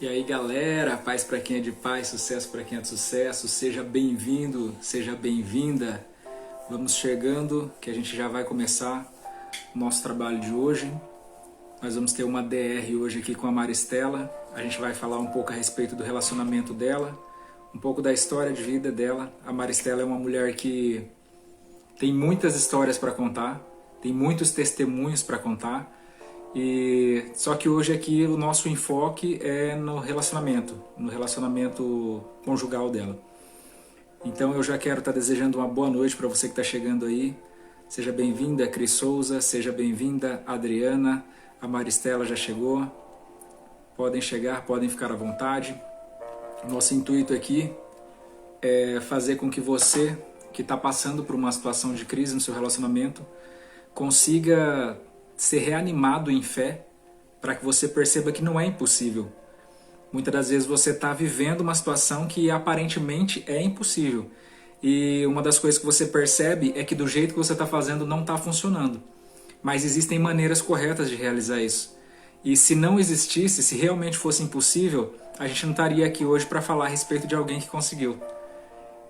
E aí galera, paz para quem é de paz, sucesso para quem é de sucesso, seja bem-vindo, seja bem-vinda. Vamos chegando, que a gente já vai começar o nosso trabalho de hoje. Nós vamos ter uma DR hoje aqui com a Maristela. A gente vai falar um pouco a respeito do relacionamento dela, um pouco da história de vida dela. A Maristela é uma mulher que tem muitas histórias para contar, tem muitos testemunhos para contar. E só que hoje aqui o nosso enfoque é no relacionamento conjugal dela. Então eu já quero estar desejando uma boa noite para você que está chegando aí. Seja bem-vinda, Cris Souza, seja bem-vinda, Adriana, a Maristela já chegou. Podem chegar, podem ficar à vontade. Nosso intuito aqui é fazer com que você que está passando por uma situação de crise no seu relacionamento consiga ser reanimado em fé para que você perceba que não é impossível. Muitas das vezes você está vivendo uma situação que aparentemente é impossível. E uma das coisas que você percebe é que do jeito que você está fazendo não está funcionando. Mas existem maneiras corretas de realizar isso. E se não existisse, se realmente fosse impossível, a gente não estaria aqui hoje para falar a respeito de alguém que conseguiu.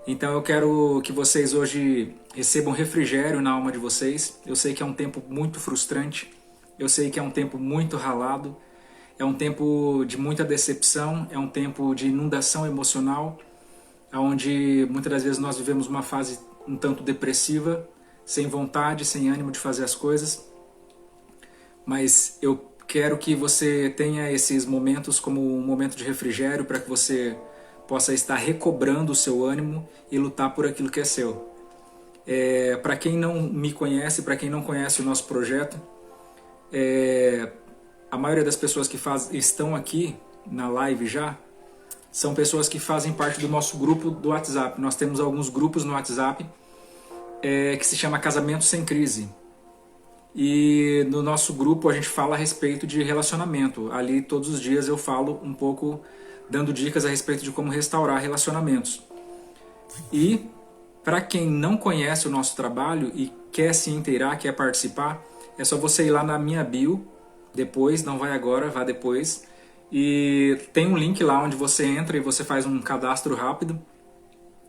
Então eu quero que vocês hoje recebam refrigério na alma de vocês. Eu sei que é um tempo muito frustrante, eu sei que é um tempo muito ralado, é um tempo de muita decepção, é um tempo de inundação emocional, onde muitas das vezes nós vivemos uma fase um tanto depressiva, sem vontade, sem ânimo de fazer as coisas. Mas eu quero que você tenha esses momentos como um momento de refrigério para que você possa estar recobrando o seu ânimo e lutar por aquilo que é seu. Para quem não me conhece, para quem não conhece o nosso projeto, a maioria das pessoas que estão aqui na live já são pessoas que fazem parte do nosso grupo do WhatsApp. Nós temos alguns grupos no WhatsApp que se chama Casamento Sem Crise. E no nosso grupo a gente fala a respeito de relacionamento. Ali todos os dias eu falo um pouco, dando dicas a respeito de como restaurar relacionamentos. E para quem não conhece o nosso trabalho e quer se inteirar, quer participar, é só você ir lá na minha bio, depois, não vai agora, vá depois. E tem um link lá onde você entra e você faz um cadastro rápido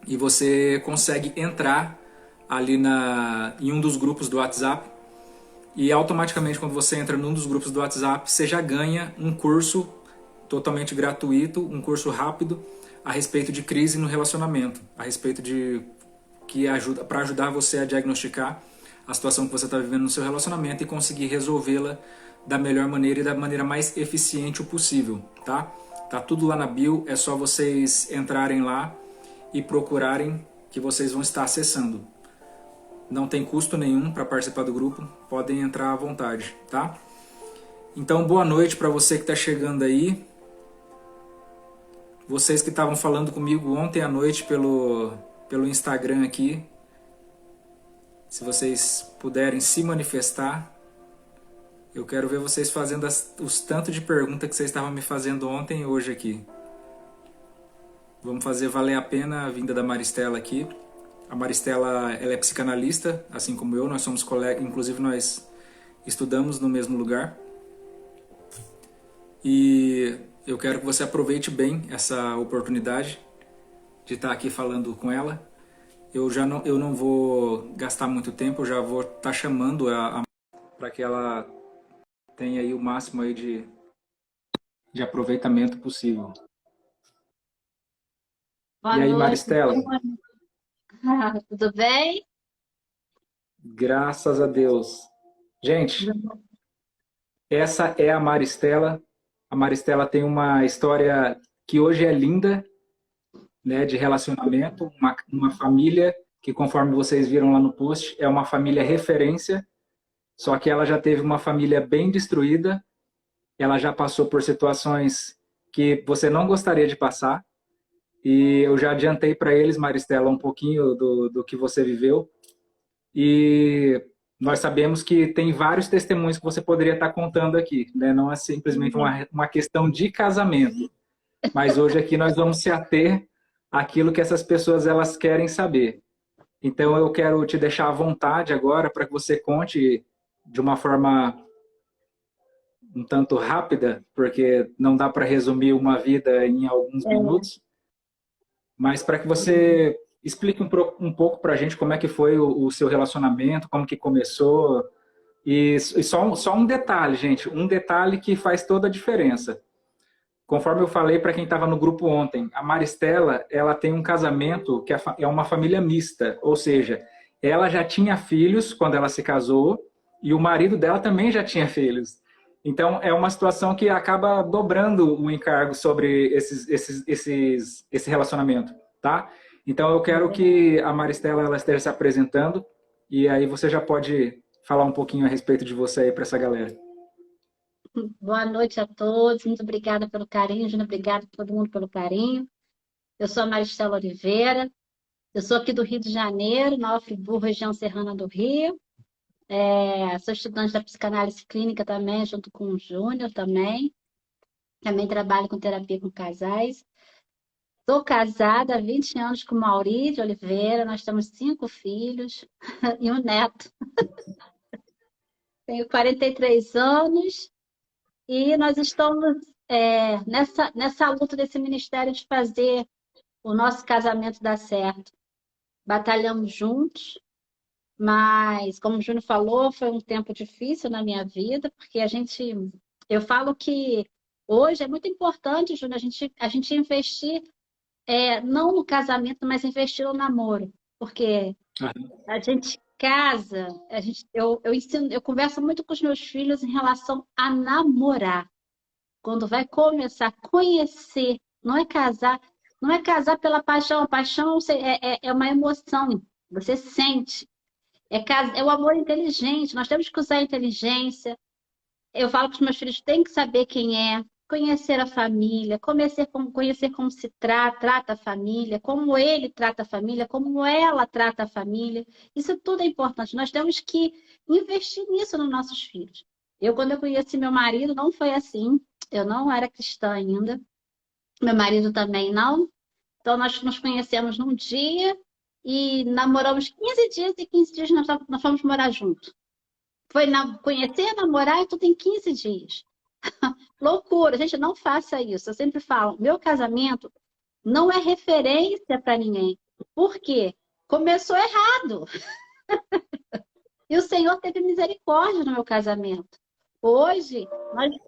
e você consegue entrar ali em um dos grupos do WhatsApp. E automaticamente quando você entra num dos grupos do WhatsApp, você já ganha um curso totalmente gratuito, um curso rápido a respeito de crise no relacionamento, a respeito de que ajuda para ajudar você a diagnosticar a situação que você está vivendo no seu relacionamento e conseguir resolvê-la da melhor maneira e da maneira mais eficiente possível, tá? Tá tudo lá na bio, é só vocês entrarem lá e procurarem que vocês vão estar acessando. Não tem custo nenhum para participar do grupo, podem entrar à vontade, tá? Então, boa noite para você que está chegando aí. Vocês que estavam falando comigo ontem à noite pelo Instagram aqui, se vocês puderem se manifestar, eu quero ver vocês fazendo os tantos de perguntas que vocês estavam me fazendo ontem e hoje aqui. Vamos fazer valer a pena a vinda da Maristela aqui. A Maristela, ela é psicanalista, assim como eu, nós somos colegas, inclusive nós estudamos no mesmo lugar. E eu quero que você aproveite bem essa oportunidade de estar aqui falando com ela. Eu não vou gastar muito tempo, eu já vou estar chamando para que ela tenha aí o máximo aí de aproveitamento possível. Boa E aí, noite. Maristela? Tudo bem? Graças a Deus. Gente, essa é a Maristela. A Maristela tem uma história que hoje é linda, né, de relacionamento, uma família que, conforme vocês viram lá no post, é uma família referência, só que ela já teve uma família bem destruída, ela já passou por situações que você não gostaria de passar, e eu já adiantei para eles, Maristela, um pouquinho do que você viveu, e nós sabemos que tem vários testemunhos que você poderia estar contando aqui, né? Não é simplesmente uma questão de casamento, mas hoje aqui nós vamos se ater àquilo que essas pessoas elas querem saber. Então eu quero te deixar à vontade agora para que você conte de uma forma um tanto rápida, porque não dá para resumir uma vida em alguns minutos, mas para que você explique um pouco para a gente como é que foi o seu relacionamento, como que começou. E só um detalhe, gente, um detalhe que faz toda a diferença. Conforme eu falei para quem estava no grupo ontem, a Maristela, ela tem um casamento que é uma família mista, ou seja, ela já tinha filhos quando ela se casou e o marido dela também já tinha filhos. Então, é uma situação que acaba dobrando o encargo sobre esse relacionamento, tá? Então, eu quero que a Maristela ela esteja se apresentando e aí você já pode falar um pouquinho a respeito de você aí para essa galera. Boa noite a todos. Muito obrigada pelo carinho, Júnior. Obrigada a todo mundo pelo carinho. Eu sou a Maristela Oliveira. Eu sou aqui do Rio de Janeiro, Nova Friburgo, região serrana do Rio. Sou estudante da psicanálise clínica também, junto com o Júnior também. Também trabalho com terapia com casais. Sou casada há 20 anos com o Mauri de Oliveira. Nós temos 5 filhos e um neto. Tenho 43 anos. E nós estamos nessa luta desse ministério de fazer o nosso casamento dar certo. Batalhamos juntos, mas, como o Júnior falou, foi um tempo difícil na minha vida, porque eu falo que hoje é muito importante, Júnior, a gente investir, não no casamento, mas investir no namoro, porque a gente casa, eu converso muito com os meus filhos em relação a namorar. Quando vai começar a conhecer, não é casar pela paixão, a paixão é uma emoção, você sente. É o amor inteligente, nós temos que usar a inteligência. Eu falo que os meus filhos têm que saber quem é, conhecer a família, conhecer como se trata a família, como ele trata a família, como ela trata a família. Isso tudo é importante. Nós temos que investir nisso nos nossos filhos. Quando eu conheci meu marido, não foi assim. Eu não era cristã ainda. Meu marido também não. Então, nós nos conhecemos num dia e namoramos 15 dias e 15 dias nós fomos morar junto. Conhecer, namorar e tudo em 15 dias. Loucura, gente, não faça isso. Eu sempre falo, meu casamento não é referência para ninguém. Por quê? Começou errado. E o Senhor teve misericórdia no meu casamento. Hoje,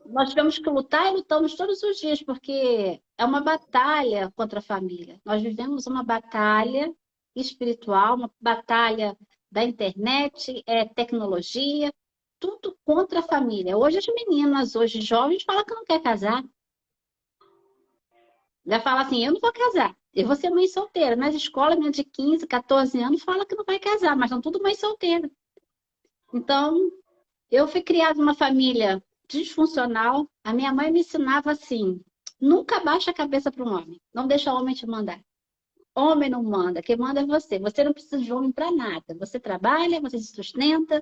nós tivemos que lutar e lutamos todos os dias, porque é uma batalha contra a família. Nós vivemos uma batalha espiritual, uma batalha da internet, tecnologia, tudo contra a família. Hoje as meninas, hoje jovens, falam que não quer casar. Já fala assim, eu não vou casar, eu vou ser mãe solteira. Nas escolas, menina de 15, 14 anos fala que não vai casar, mas estão tudo mãe solteira. Então, eu fui criada numa família disfuncional. A minha mãe me ensinava assim: nunca baixa a cabeça para um homem. Não deixa o homem te mandar. Homem não manda, quem manda é você. Você não precisa de homem para nada. Você trabalha, você se sustenta.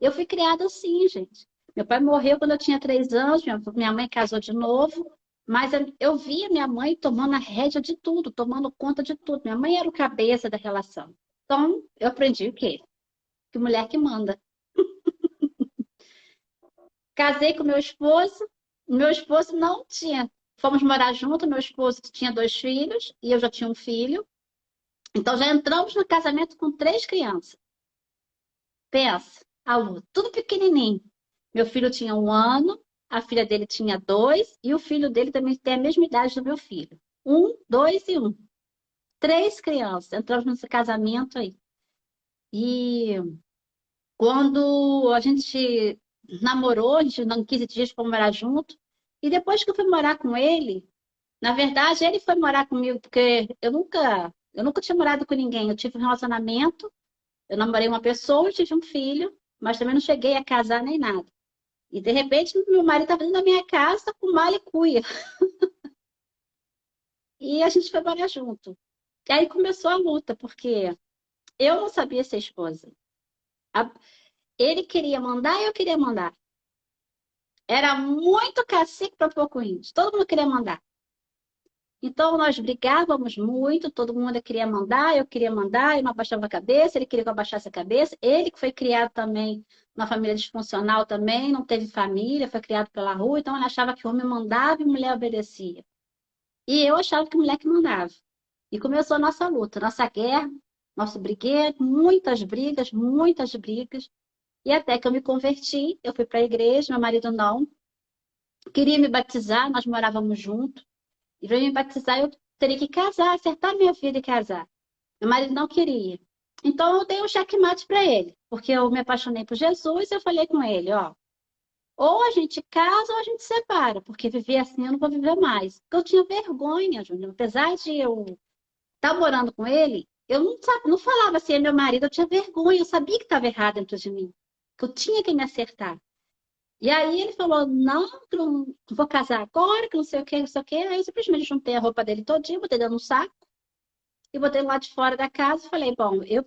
Eu fui criada assim, gente. Meu pai morreu quando eu tinha 3 anos, minha mãe casou de novo, mas eu via minha mãe tomando a rédea de tudo, tomando conta de tudo. Minha mãe era o cabeça da relação. Então, eu aprendi o quê? Que mulher que manda. Casei com meu esposo não tinha. Fomos morar junto, meu esposo tinha 2 filhos e eu já tinha um filho. Então já entramos no casamento com 3 crianças. Pensa, a Lu, tudo pequenininho. Meu filho tinha 1 ano, a filha dele tinha 2 e o filho dele também tem a mesma idade do meu filho. 2 e 1. 3 crianças. Entramos nesse casamento aí. E quando a gente namorou, a gente não 15 dias para morar junto. E depois que eu fui morar com ele, na verdade, ele foi morar comigo, porque eu nunca tinha morado com ninguém. Eu tive um relacionamento, eu namorei uma pessoa, eu tive um filho, mas também não cheguei a casar nem nada. E de repente, meu marido estava dentro da minha casa com mala e cuia. E a gente foi morar junto. E aí começou a luta, porque eu não sabia ser esposa. A- Ele queria mandar e eu queria mandar. Era muito cacique para pouco índio. Todo mundo queria mandar. Então, nós brigávamos muito, todo mundo queria mandar, eu não abaixava a cabeça, ele queria que eu abaixasse a cabeça. Ele que foi criado também numa família disfuncional também, não teve família, foi criado pela rua, então ele achava que o homem mandava e a mulher obedecia. E eu achava que a mulher que mandava. E começou a nossa luta, nossa guerra, nosso brigueiro, muitas brigas. E até que eu me converti, eu fui para a igreja, meu marido não, queria me batizar, nós morávamos juntos. E para me batizar, eu teria que casar, acertar minha vida e casar. Meu marido não queria. Então, eu dei um checkmate para ele, porque eu me apaixonei por Jesus e eu falei com ele, ó, ou a gente casa ou a gente separa, porque viver assim eu não vou viver mais. Porque eu tinha vergonha, Júnior. Apesar de eu estar morando com ele, eu não falava assim, é meu marido, eu tinha vergonha, eu sabia que estava errado dentro de mim, que eu tinha que me acertar. E aí ele falou, não, que não vou casar agora, que não sei o que, não sei o que. Aí eu simplesmente juntei a roupa dele todinha, botei dentro de um saco e botei lá de fora da casa e falei, bom, eu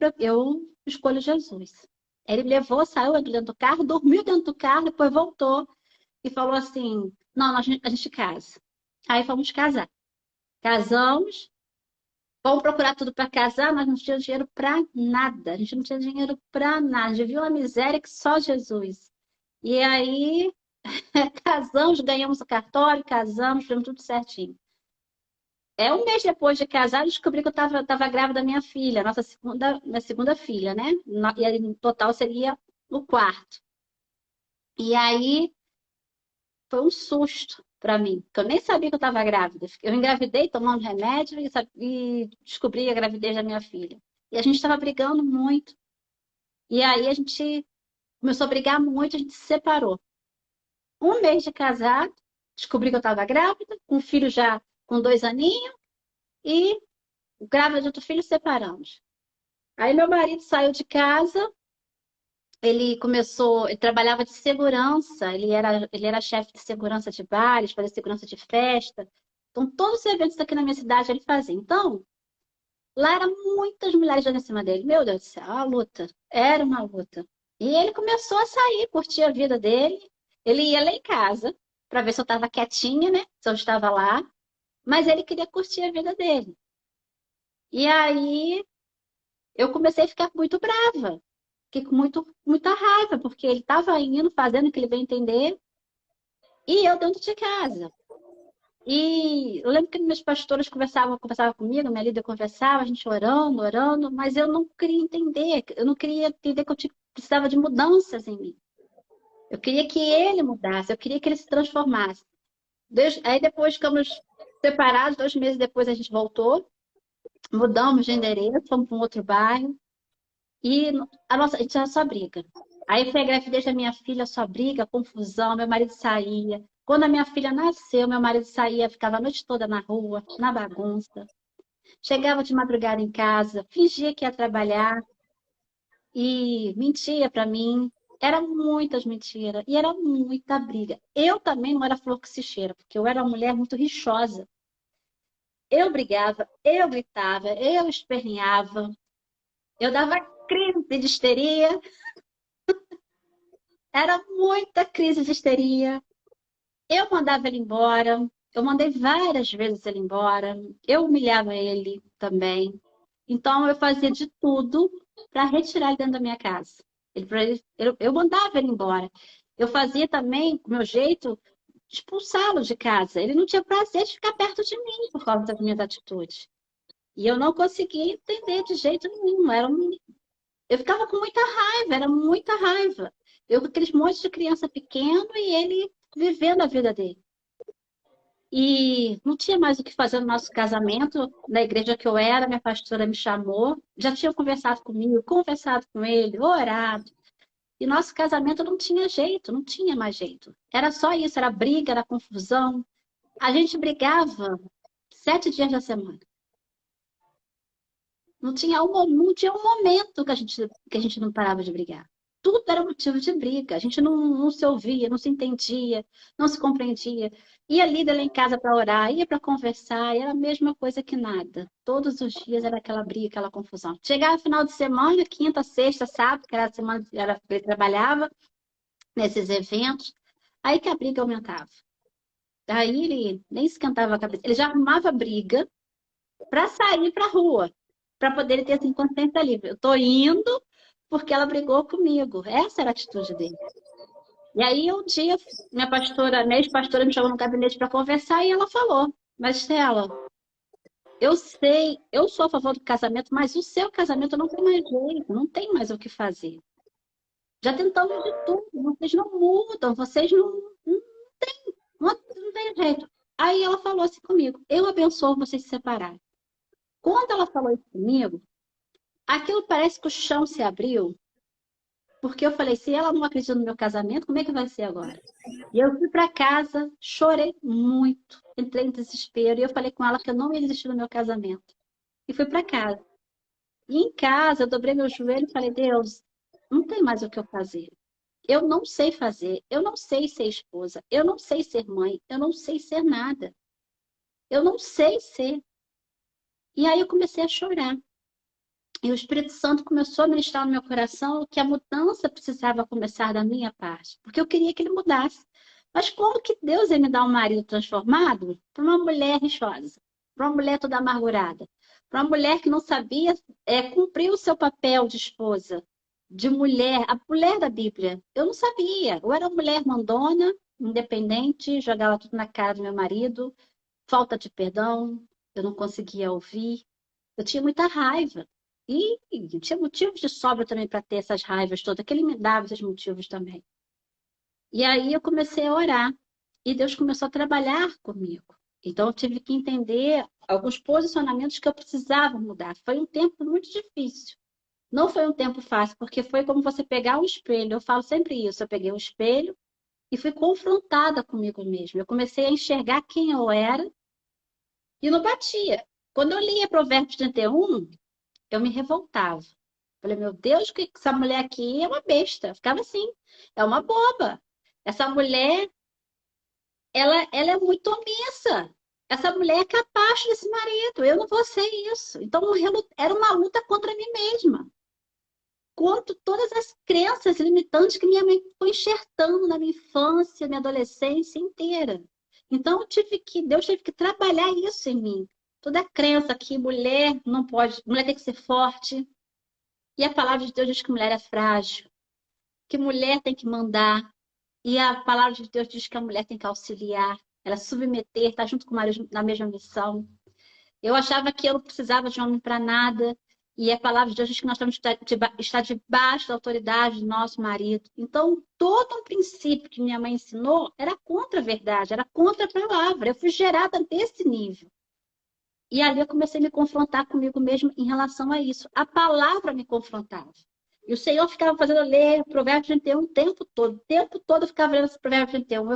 escolho Jesus. Ele me levou, saiu, entrou dentro do carro, dormiu dentro do carro, depois voltou e falou assim, não, a gente casa. Aí fomos casar. Casamos, vamos procurar tudo para casar, mas não tinha dinheiro para nada. A gente não tinha dinheiro para nada. A gente viu uma miséria que só Jesus. E aí casamos, ganhamos o cartório, casamos, fizemos tudo certinho. Um mês depois de casar, eu descobri que eu estava grávida da minha filha, minha segunda filha, né? E aí, no total seria o quarto. E aí foi um susto para mim, porque eu nem sabia que eu estava grávida. Eu engravidei tomando remédio e descobri a gravidez da minha filha. E a gente estava brigando muito. E aí a gente começou a brigar muito, a gente se separou. Um mês de casado, descobri que eu estava grávida, com um filho já com 2 aninhos, e grávida de outro filho, separamos. Aí meu marido saiu de casa, ele trabalhava de segurança, ele era chefe de segurança de bares, fazia segurança de festa. Então, todos os eventos aqui na minha cidade ele fazia. Então, lá eram muitas mulheres dando em cima dele. Meu Deus do céu, a luta. Era uma luta. E ele começou a sair, curtir a vida dele. Ele ia lá em casa para ver se eu estava quietinha, né? Se eu estava lá. Mas ele queria curtir a vida dele. E aí eu comecei a ficar muito brava. Fiquei com muita raiva, porque ele estava indo, fazendo o que ele bem entender, e eu dentro de casa. E eu lembro que meus pastores conversavam comigo, minha líder conversava, a gente orando, mas eu não queria entender. Eu não queria entender que precisava de mudanças em mim. Eu queria que ele mudasse, eu queria que ele se transformasse. Aí depois ficamos separados, 2 meses depois a gente voltou, mudamos de endereço, fomos para um outro bairro. E a gente era só briga. Aí foi a gravidez da minha filha, só briga, confusão, meu marido saía. Quando a minha filha nasceu, meu marido saía, ficava a noite toda na rua, na bagunça. Chegava de madrugada em casa, fingia que ia trabalhar e mentia para mim. Era muitas mentiras e era muita briga. Eu também não era flor que se cheira, porque eu era uma mulher muito rixosa. Eu brigava, eu gritava, eu esperneava, eu dava crise de histeria. Era muita crise de histeria. Eu mandava ele embora. Eu mandei várias vezes ele embora. Eu humilhava ele também. Então, eu fazia de tudo para retirar ele dentro da minha casa. Eu mandava ele embora. Eu fazia também, com o meu jeito, expulsá-lo de casa. Ele não tinha prazer de ficar perto de mim por causa das minhas atitudes. E eu não conseguia entender de jeito nenhum. Eu ficava com muita raiva, era muita raiva. Eu com aqueles montes de criança pequeno e ele vivendo a vida dele. E não tinha mais o que fazer no nosso casamento. Na igreja que eu era, minha pastora me chamou. Já tinha conversado comigo, conversado com ele, orado. E nosso casamento não tinha jeito, não tinha mais jeito. Era só isso, era briga, era confusão. A gente brigava 7 dias da semana. Não tinha um momento que a gente não parava de brigar. Tudo era motivo de briga. A gente não se ouvia, não se entendia, não se compreendia. Ia líder lá em casa para orar, ia para conversar, e era a mesma coisa que nada. Todos os dias era aquela briga, aquela confusão. Chegava final de semana, quinta, sexta, sábado, que era a semana que ele trabalhava nesses eventos, aí que a briga aumentava. Aí ele nem esquentava a cabeça. Ele já arrumava briga para sair para a rua, para poder ter assim, consciência livre. Eu estou indo porque ela brigou comigo. Essa era a atitude dele. E aí um dia minha ex-pastora me chamou no gabinete para conversar e ela falou: Mas Stella, eu sei, eu sou a favor do casamento, mas o seu casamento não tem mais jeito, não tem mais o que fazer. Já tentamos de tudo, vocês não mudam, vocês não tem jeito. Aí ela falou assim comigo: Eu abençoo vocês se separarem. Quando ela falou isso comigo, aquilo parece que o chão se abriu, porque eu falei: se ela não acredita no meu casamento, como é que vai ser agora? E eu fui para casa, chorei muito, entrei em desespero e eu falei com ela que eu não ia desistir do meu casamento. E fui para casa. E em casa, eu dobrei meu joelho e falei: Deus, não tem mais o que eu fazer. Eu não sei fazer, eu não sei ser esposa, eu não sei ser mãe, eu não sei ser nada. Eu não sei ser. E aí eu comecei a chorar. E o Espírito Santo começou a ministrar no meu coração que a mudança precisava começar da minha parte, porque eu queria que ele mudasse. Mas como que Deus ia me dar um marido transformado para uma mulher rixosa, para uma mulher toda amargurada, para uma mulher que não sabia cumprir o seu papel de esposa, de mulher, a mulher da Bíblia? Eu não sabia. Eu era uma mulher mandona, independente, jogava tudo na cara do meu marido, falta de perdão, eu não conseguia ouvir. Eu tinha muita raiva. E tinha motivos de sobra também para ter essas raivas todas, que ele me dava esses motivos também. E aí eu comecei a orar. E Deus começou a trabalhar comigo. Então eu tive que entender alguns posicionamentos que eu precisava mudar. Foi um tempo muito difícil. Não foi um tempo fácil, porque foi como você pegar um espelho. Eu falo sempre isso. Eu peguei um espelho e fui confrontada comigo mesma. Eu comecei a enxergar quem eu era e não batia. Quando eu lia Provérbios 31, eu me revoltava. Falei, meu Deus, que essa mulher aqui é uma besta. Eu ficava assim, é uma boba. Essa mulher, ela é muito omissa. Essa mulher é capaz desse marido. Eu não vou ser isso. Então, era uma luta contra mim mesma. Contra todas as crenças limitantes que minha mãe foi enxertando na minha infância, minha adolescência inteira. Então, Deus teve que trabalhar isso em mim. Toda a crença que mulher não pode, mulher tem que ser forte. E a palavra de Deus diz que mulher é frágil, que mulher tem que mandar. E a palavra de Deus diz que a mulher tem que auxiliar, ela submeter, estar junto com o marido na mesma missão. Eu achava que eu não precisava de homem para nada. E a palavra de Deus diz que nós temos que estar debaixo da autoridade do nosso marido. Então, todo um princípio que minha mãe ensinou era contra a verdade, era contra a palavra. Eu fui gerada desse nível. E ali eu comecei a me confrontar comigo mesmo em relação a isso. A palavra me confrontava. E o Senhor ficava fazendo eu ler Provérbios 31 o tempo todo. O tempo todo eu ficava lendo esse Provérbios 31.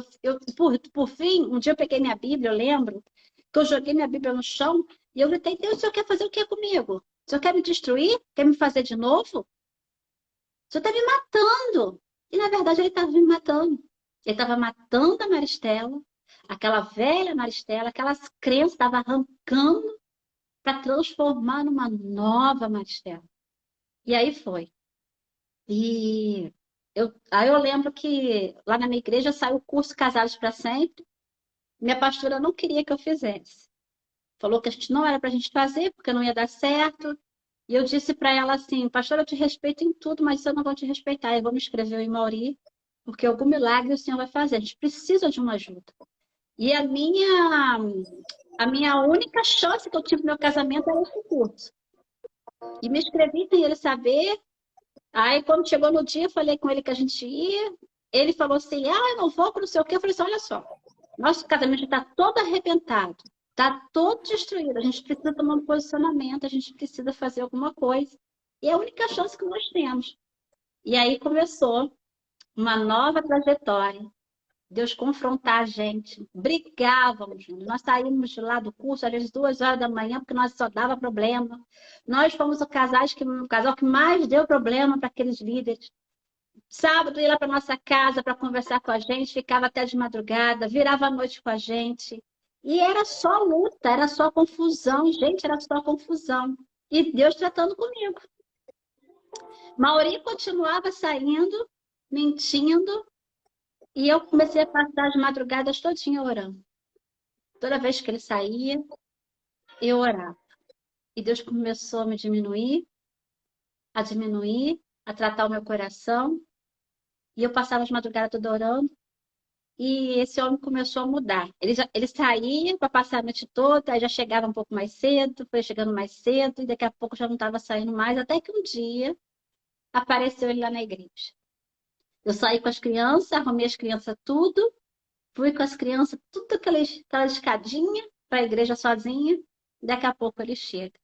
Por fim, um dia eu peguei minha Bíblia, eu lembro, que eu joguei minha Bíblia no chão e eu gritei: Deus, o Senhor quer fazer o que comigo? O Senhor quer me destruir? Quer me fazer de novo? O Senhor está me matando. E na verdade ele estava me matando. Ele estava matando a Maristela, aquela velha Maristela, aquelas crenças, estava arrancando para transformar numa nova Maristela. E aí foi. E aí eu lembro que lá na minha igreja saiu o curso Casados para Sempre. Minha pastora não queria que eu fizesse. Falou que a gente não era para a gente fazer, porque não ia dar certo. E eu disse para ela assim: pastora, eu te respeito em tudo, mas eu não vou te respeitar. Eu vou me inscrever em Mauri, porque algum milagre o Senhor vai fazer. A gente precisa de uma ajuda. E a minha única chance que eu tive no meu casamento era esse curso. E me inscrevi sem ele saber. Aí, quando chegou no dia, eu falei com ele que a gente ia. Ele falou assim: eu não vou, não sei o quê. Eu falei assim: olha só, nosso casamento está todo arrebentado, está todo destruído. A gente precisa tomar um posicionamento, a gente precisa fazer alguma coisa. E é a única chance que nós temos. E aí começou uma nova trajetória. Deus confrontar a gente. Brigávamos, nós saímos de lá do curso às vezes 2 horas da manhã, porque nós só dava problema. Nós fomos o casal que mais deu problema para aqueles líderes. Sábado ia lá para nossa casa para conversar com a gente, ficava até de madrugada, virava a noite com a gente. E era só luta, era só confusão, gente, era só confusão. E Deus tratando comigo. Mauri continuava saindo, mentindo, e eu comecei a passar as madrugadas todinha orando. Toda vez que ele saía, eu orava. E Deus começou a me diminuir, a tratar o meu coração. E eu passava as madrugadas toda orando. E esse homem começou a mudar. Ele saía para passar a noite toda, aí já chegava um pouco mais cedo, foi chegando mais cedo, e daqui a pouco já não estava saindo mais, até que um dia apareceu ele lá na igreja. Eu saí com as crianças, arrumei as crianças tudo, fui com as crianças, tudo aquela escadinha para a igreja sozinha, daqui a pouco ele chega.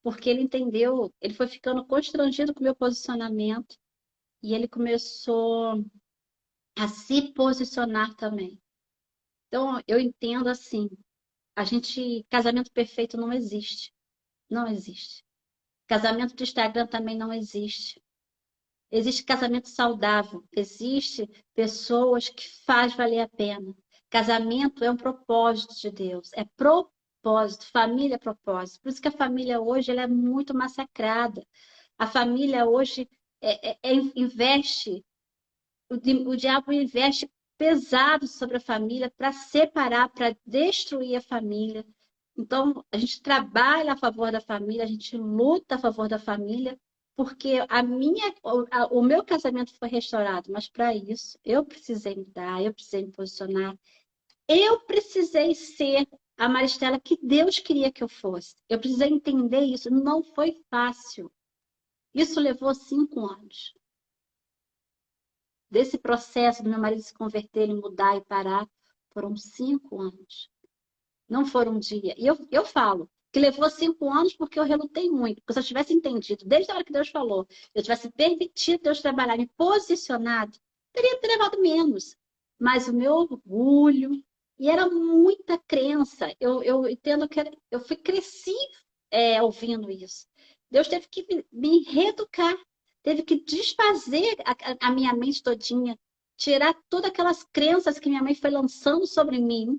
Porque ele entendeu, ele foi ficando constrangido com o meu posicionamento, e ele começou a se posicionar também. Então, eu entendo assim, casamento perfeito não existe. Não existe. Casamento de Instagram também não existe. Existe casamento saudável. Existe pessoas que faz valer a pena. Casamento é um propósito de Deus. É propósito. Família é propósito. Por isso que a família hoje ela é muito massacrada. A família hoje investe, o diabo investe pesado sobre a família para separar, para destruir a família. Então, a gente trabalha a favor da família, a gente luta a favor da família, porque o meu casamento foi restaurado, mas para isso eu precisei mudar, eu precisei me posicionar, eu precisei ser a Maristela que Deus queria que eu fosse. Eu precisei entender isso, não foi fácil. Isso levou 5 anos. Desse processo do meu marido se converter, ele mudar e parar, foram 5 anos. Não foram um dia. E eu falo que levou 5 anos porque eu relutei muito. Porque se eu tivesse entendido, desde a hora que Deus falou, eu tivesse permitido Deus trabalhar, me posicionado, teria levado menos. Mas o meu orgulho, e era muita crença. Eu entendo que eu cresci ouvindo isso. Deus teve que me reeducar, teve que desfazer a minha mente todinha, tirar todas aquelas crenças que minha mãe foi lançando sobre mim,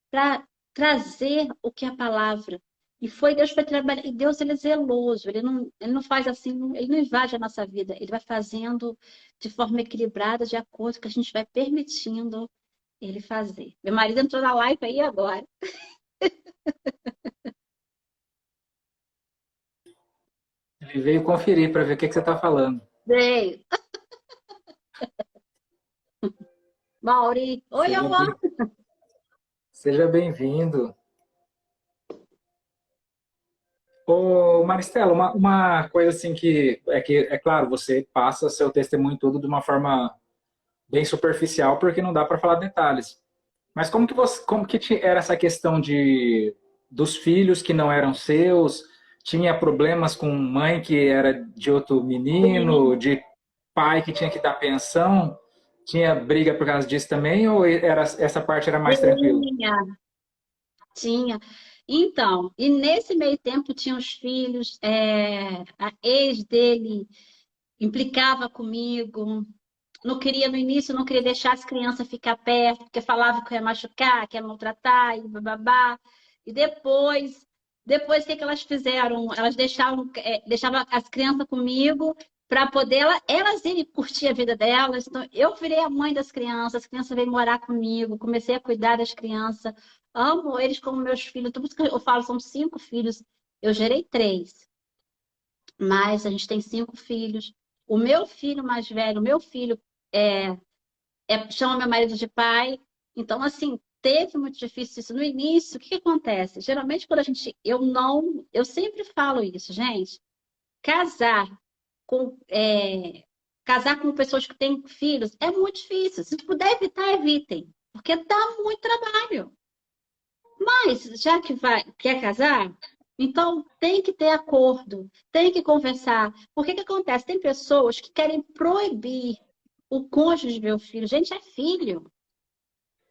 para trazer o que é a palavra. E foi Deus para trabalhar. E Deus, ele é zeloso. Ele não faz assim, ele não invade a nossa vida. Ele vai fazendo de forma equilibrada, de acordo com o que a gente vai permitindo ele fazer. Meu marido entrou na live aí agora. Ele veio conferir para ver o que você está falando. Veio. Mauri. Oi, Seja amor. bem- Seja bem-vindo. Ô, Maristela, uma coisa assim que, é claro, você passa seu testemunho todo de uma forma bem superficial, porque não dá para falar detalhes. Mas era essa questão dos filhos que não eram seus? Tinha problemas com mãe que era de outro menino, de pai que tinha que dar pensão? Tinha briga por causa disso também, ou essa parte era mais tranquila? Tinha, tinha. Então, e nesse meio tempo tinha os filhos, a ex dele implicava comigo, não queria no início, não queria deixar as crianças ficar perto, porque falava que ia machucar, que ia maltratar, e bababá. E depois o que que elas fizeram? Elas deixavam as crianças comigo para poder elas irem curtir a vida delas. Então, eu virei a mãe das crianças, as crianças vêm morar comigo, comecei a cuidar das crianças. Amo eles como meus filhos. Tudo isso que eu falo, são 5 filhos. Eu gerei 3, mas a gente tem 5 filhos. O meu filho mais velho, o meu filho é, chama meu marido de pai. Então, assim, teve muito difícil isso. No início, o que que acontece? Geralmente, quando a gente. Eu sempre falo isso, gente. Casar com, casar com pessoas que têm filhos é muito difícil. Se puder evitar, evitem. Porque dá muito trabalho. Mas, já que quer casar, então tem que ter acordo, tem que conversar. Porque o que acontece? Tem pessoas que querem proibir o cônjuge de ver o filho. Gente, é filho.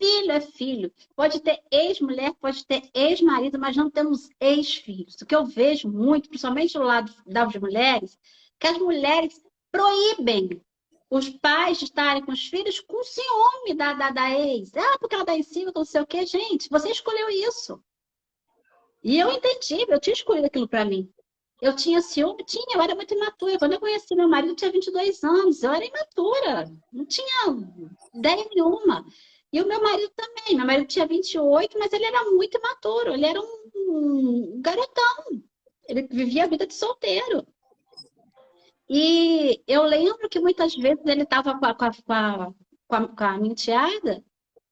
Filho é filho. Pode ter ex-mulher, pode ter ex-marido, mas não temos ex-filhos. O que eu vejo muito, principalmente do lado das mulheres, que as mulheres proíbem os pais de estarem com os filhos com ciúme da ex. Ah, porque ela dá em cima, não sei o quê. Gente, você escolheu isso. E eu entendi, eu tinha escolhido aquilo para mim. Eu tinha ciúme? Tinha, eu era muito imatura. Quando eu conheci meu marido, eu tinha 22 anos, eu era imatura, não tinha ideia nenhuma. E o meu marido também. Meu marido tinha 28, mas ele era muito imaturo. Ele era um garotão. Ele vivia a vida de solteiro. E eu lembro que muitas vezes ele estava com a minha enteada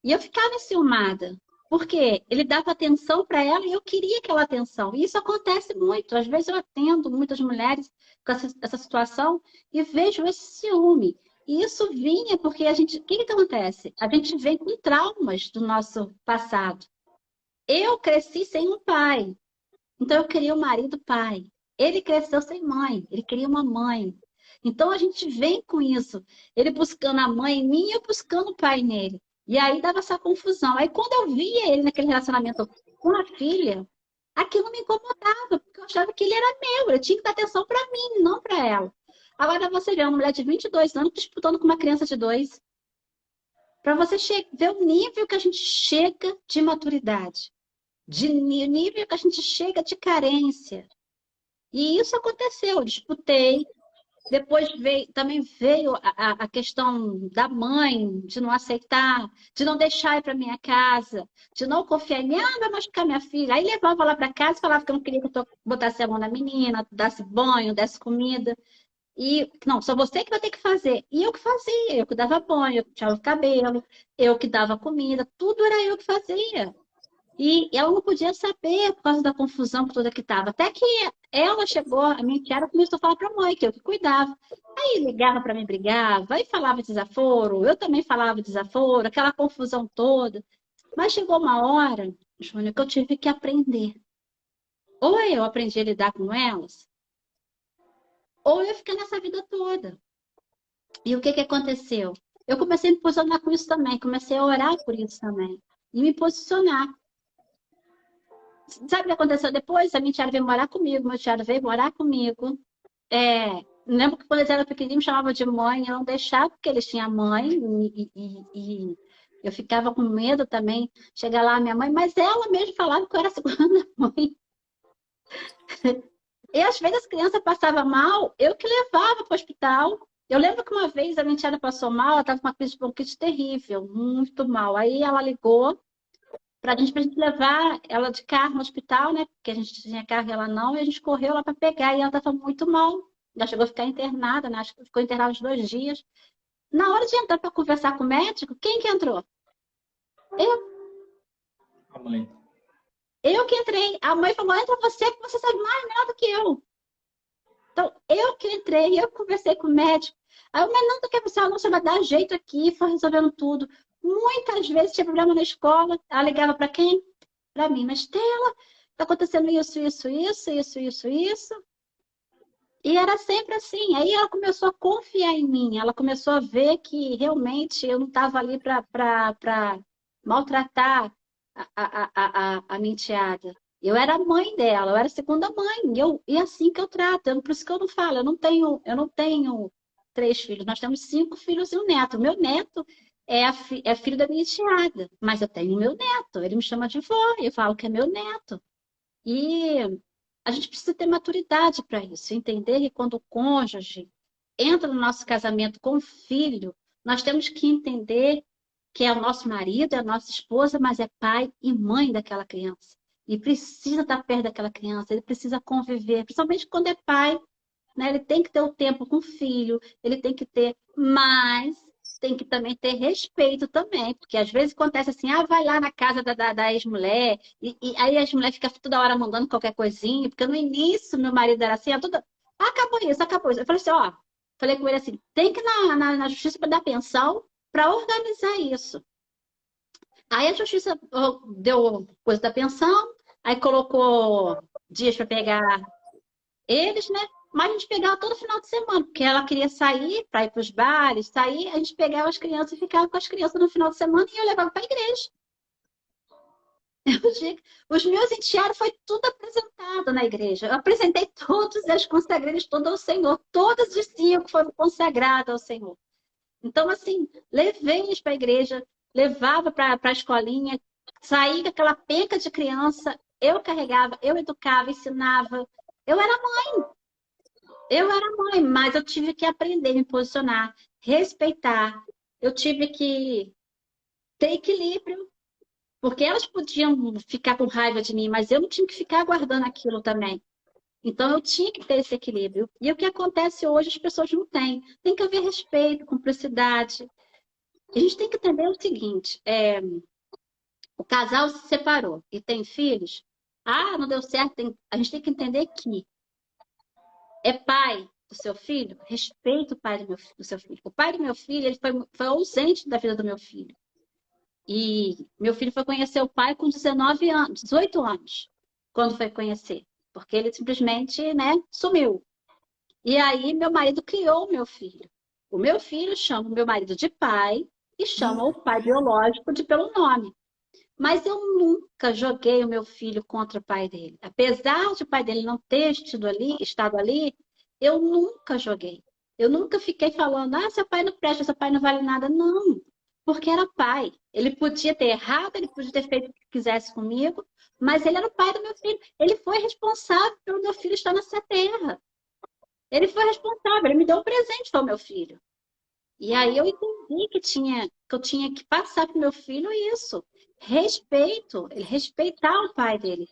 e eu ficava enciumada. Porque ele dava atenção para ela e eu queria aquela atenção. E isso acontece muito. Às vezes eu atendo muitas mulheres com essa situação e vejo esse ciúme. E isso vinha porque a gente. O que que acontece? A gente vem com traumas do nosso passado. Eu cresci sem um pai. Então eu queria um marido pai. Ele cresceu sem mãe, ele queria uma mãe. Então a gente vem com isso. Ele buscando a mãe em mim e eu buscando o pai nele. E aí dava essa confusão. Aí quando eu via ele naquele relacionamento com a filha, aquilo me incomodava, porque eu achava que ele era meu, eu tinha que dar atenção para mim, não para ela. Agora você vê uma mulher de 22 anos disputando com uma criança de 2. Para você ver o nível que a gente chega de maturidade, de nível que a gente chega de carência. E isso aconteceu, eu disputei. Depois também veio a questão da mãe, de não aceitar, de não deixar ir para minha casa, de não confiar em mim, vai machucar minha filha. Aí levava lá para casa e falava que eu não queria que eu botasse a mão na menina, desse banho, desse comida. E, não, só você que vai ter que fazer. E eu que fazia, eu que dava banho, eu que puxava o cabelo, eu que dava comida, tudo era eu que fazia. E ela não podia saber por causa da confusão toda que estava. Até que ela chegou, a minha tia começou a falar para a mãe que eu que cuidava. Aí ligava para mim, brigava, aí falava desaforo, eu também falava desaforo, aquela confusão toda. Mas chegou uma hora, Júnior, que eu tive que aprender. Ou eu aprendi a lidar com elas, ou eu ia ficar nessa vida toda. E o que que aconteceu? Eu comecei a me posicionar com isso também, comecei a orar por isso também. E me posicionar. Sabe o que aconteceu depois? A minha tia veio morar comigo, meu tia veio morar comigo. Lembro que quando eles eram pequenininhos, me chamavam de mãe, eu não deixava porque eles tinham mãe, e eu ficava com medo também. Chegar lá, minha mãe, mas ela mesmo falava que eu era a segunda mãe. E às vezes as crianças passavam mal, eu que levava para o hospital. Eu lembro que uma vez a minha tia passou mal, ela estava com uma crise de bronquite terrível, muito mal. Aí ela ligou pra gente levar ela de carro no hospital, né? Porque a gente tinha carro e ela não, e a gente correu lá para pegar, e ela estava muito mal. Já chegou a ficar internada, né? Acho que ficou internada uns 2 dias. Na hora de entrar para conversar com o médico, quem que entrou? Eu, A mãe. eu que entrei. A mãe falou: entra você, que você sabe mais melhor do que eu. Então, eu que entrei, eu conversei com o médico. Aí o menino quer você, não, você vai dar jeito aqui, foi resolvendo tudo. Muitas vezes tinha problema na escola, ela ligava para quem? Para mim, mas Stella, tá acontecendo isso. E era sempre assim. Aí ela começou a confiar em mim, ela começou a ver que realmente eu não estava ali para maltratar a minha enteada. Eu era a mãe dela, eu era a segunda mãe, e é assim que eu trato. Por isso que eu não falo, eu não tenho 3 filhos, nós temos 5 filhos e um neto. Meu neto é filho da minha enteada, mas eu tenho meu neto, ele me chama de vó, eu falo que é meu neto. E a gente precisa ter maturidade para isso, entender que quando o cônjuge entra no nosso casamento com o filho, nós temos que entender que é o nosso marido, é a nossa esposa, mas é pai e mãe daquela criança. E precisa estar perto daquela criança, ele precisa conviver, principalmente quando é pai, né? Ele tem que ter o tempo com o filho, ele tem que ter, mas tem que também ter respeito também, porque às vezes acontece assim, vai lá na casa da ex-mulher, e aí a ex-mulher fica toda hora mandando qualquer coisinha, porque no início meu marido era assim, acabou isso, acabou isso. Eu falei assim, falei com ele assim, tem que ir na justiça para dar pensão, para organizar isso. Aí a justiça deu coisa da pensão, aí colocou dias para pegar eles, né? Mas a gente pegava todo final de semana, porque ela queria sair para ir para os bares, sair, a gente pegava as crianças e ficava com as crianças no final de semana e eu levava para a igreja. Os meus enteados foi tudo apresentado na igreja. Eu apresentei todos e as consagrei todos ao Senhor. Todos os 5 foram consagrados ao Senhor. Então, assim, levei eles para a igreja, levava para a escolinha, saí com aquela penca de criança, eu carregava, eu educava, ensinava. Eu era Eu era mãe, mas eu tive que aprender a me posicionar, respeitar. Eu tive que ter equilíbrio. Porque elas podiam ficar com raiva de mim, mas eu não tinha que ficar guardando aquilo também. Então eu tinha que ter esse equilíbrio. E o que acontece hoje as pessoas não têm. Tem que haver respeito, cumplicidade. A gente tem que entender o seguinte: o casal se separou e tem filhos. Ah, não deu certo. A gente tem que entender que é pai do seu filho, respeita o pai do seu filho. O pai do meu filho ele foi ausente da vida do meu filho. E meu filho foi conhecer o pai com 19 anos, 18 anos, quando foi conhecer. Porque ele simplesmente, né, sumiu. E aí meu marido criou o meu filho. O meu filho chama o meu marido de pai e chama o pai biológico pelo nome. Mas eu nunca joguei o meu filho contra o pai dele. Apesar de o pai dele não ter estado ali, eu nunca joguei. Eu nunca fiquei falando, ah, seu pai não presta, seu pai não vale nada. Não, porque era pai. Ele podia ter errado, ele podia ter feito o que quisesse comigo, mas ele era o pai do meu filho. Ele foi responsável pelo meu filho estar nessa terra. Ele foi responsável, ele me deu um presente para o meu filho. E aí eu entendi que eu tinha que passar para o meu filho isso. Respeito, ele respeitar o pai dele.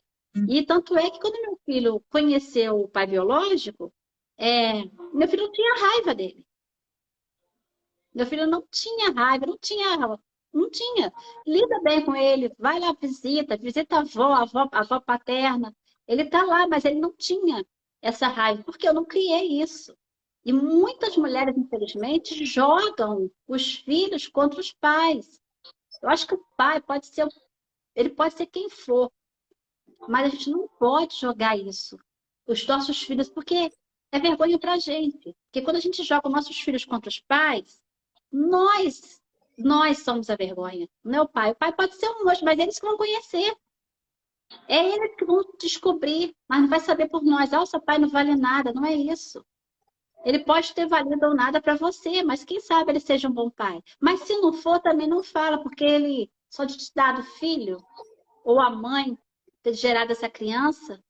E tanto é que quando meu filho conheceu o pai biológico, meu filho não tinha raiva dele. Meu filho não tinha raiva, não tinha. Lida bem com ele, vai lá, visita a avó paterna. Ele está lá, mas ele não tinha essa raiva, porque eu não criei isso. E muitas mulheres, infelizmente, jogam os filhos contra os pais. Eu acho que o pai ele pode ser quem for, mas a gente não pode jogar isso. Os nossos filhos, porque é vergonha pra gente. Porque quando a gente joga os nossos filhos contra os pais, nós, nós somos a vergonha, não é o pai. O pai pode ser um monstro, mas eles que vão conhecer. É eles que vão descobrir, mas não vai saber por nós. Ah, o seu pai não vale nada, não é isso. Ele pode ter valido ou nada para você, mas quem sabe ele seja um bom pai. Mas se não for, também não fala, porque ele só de te dar o filho ou a mãe ter gerado essa criança,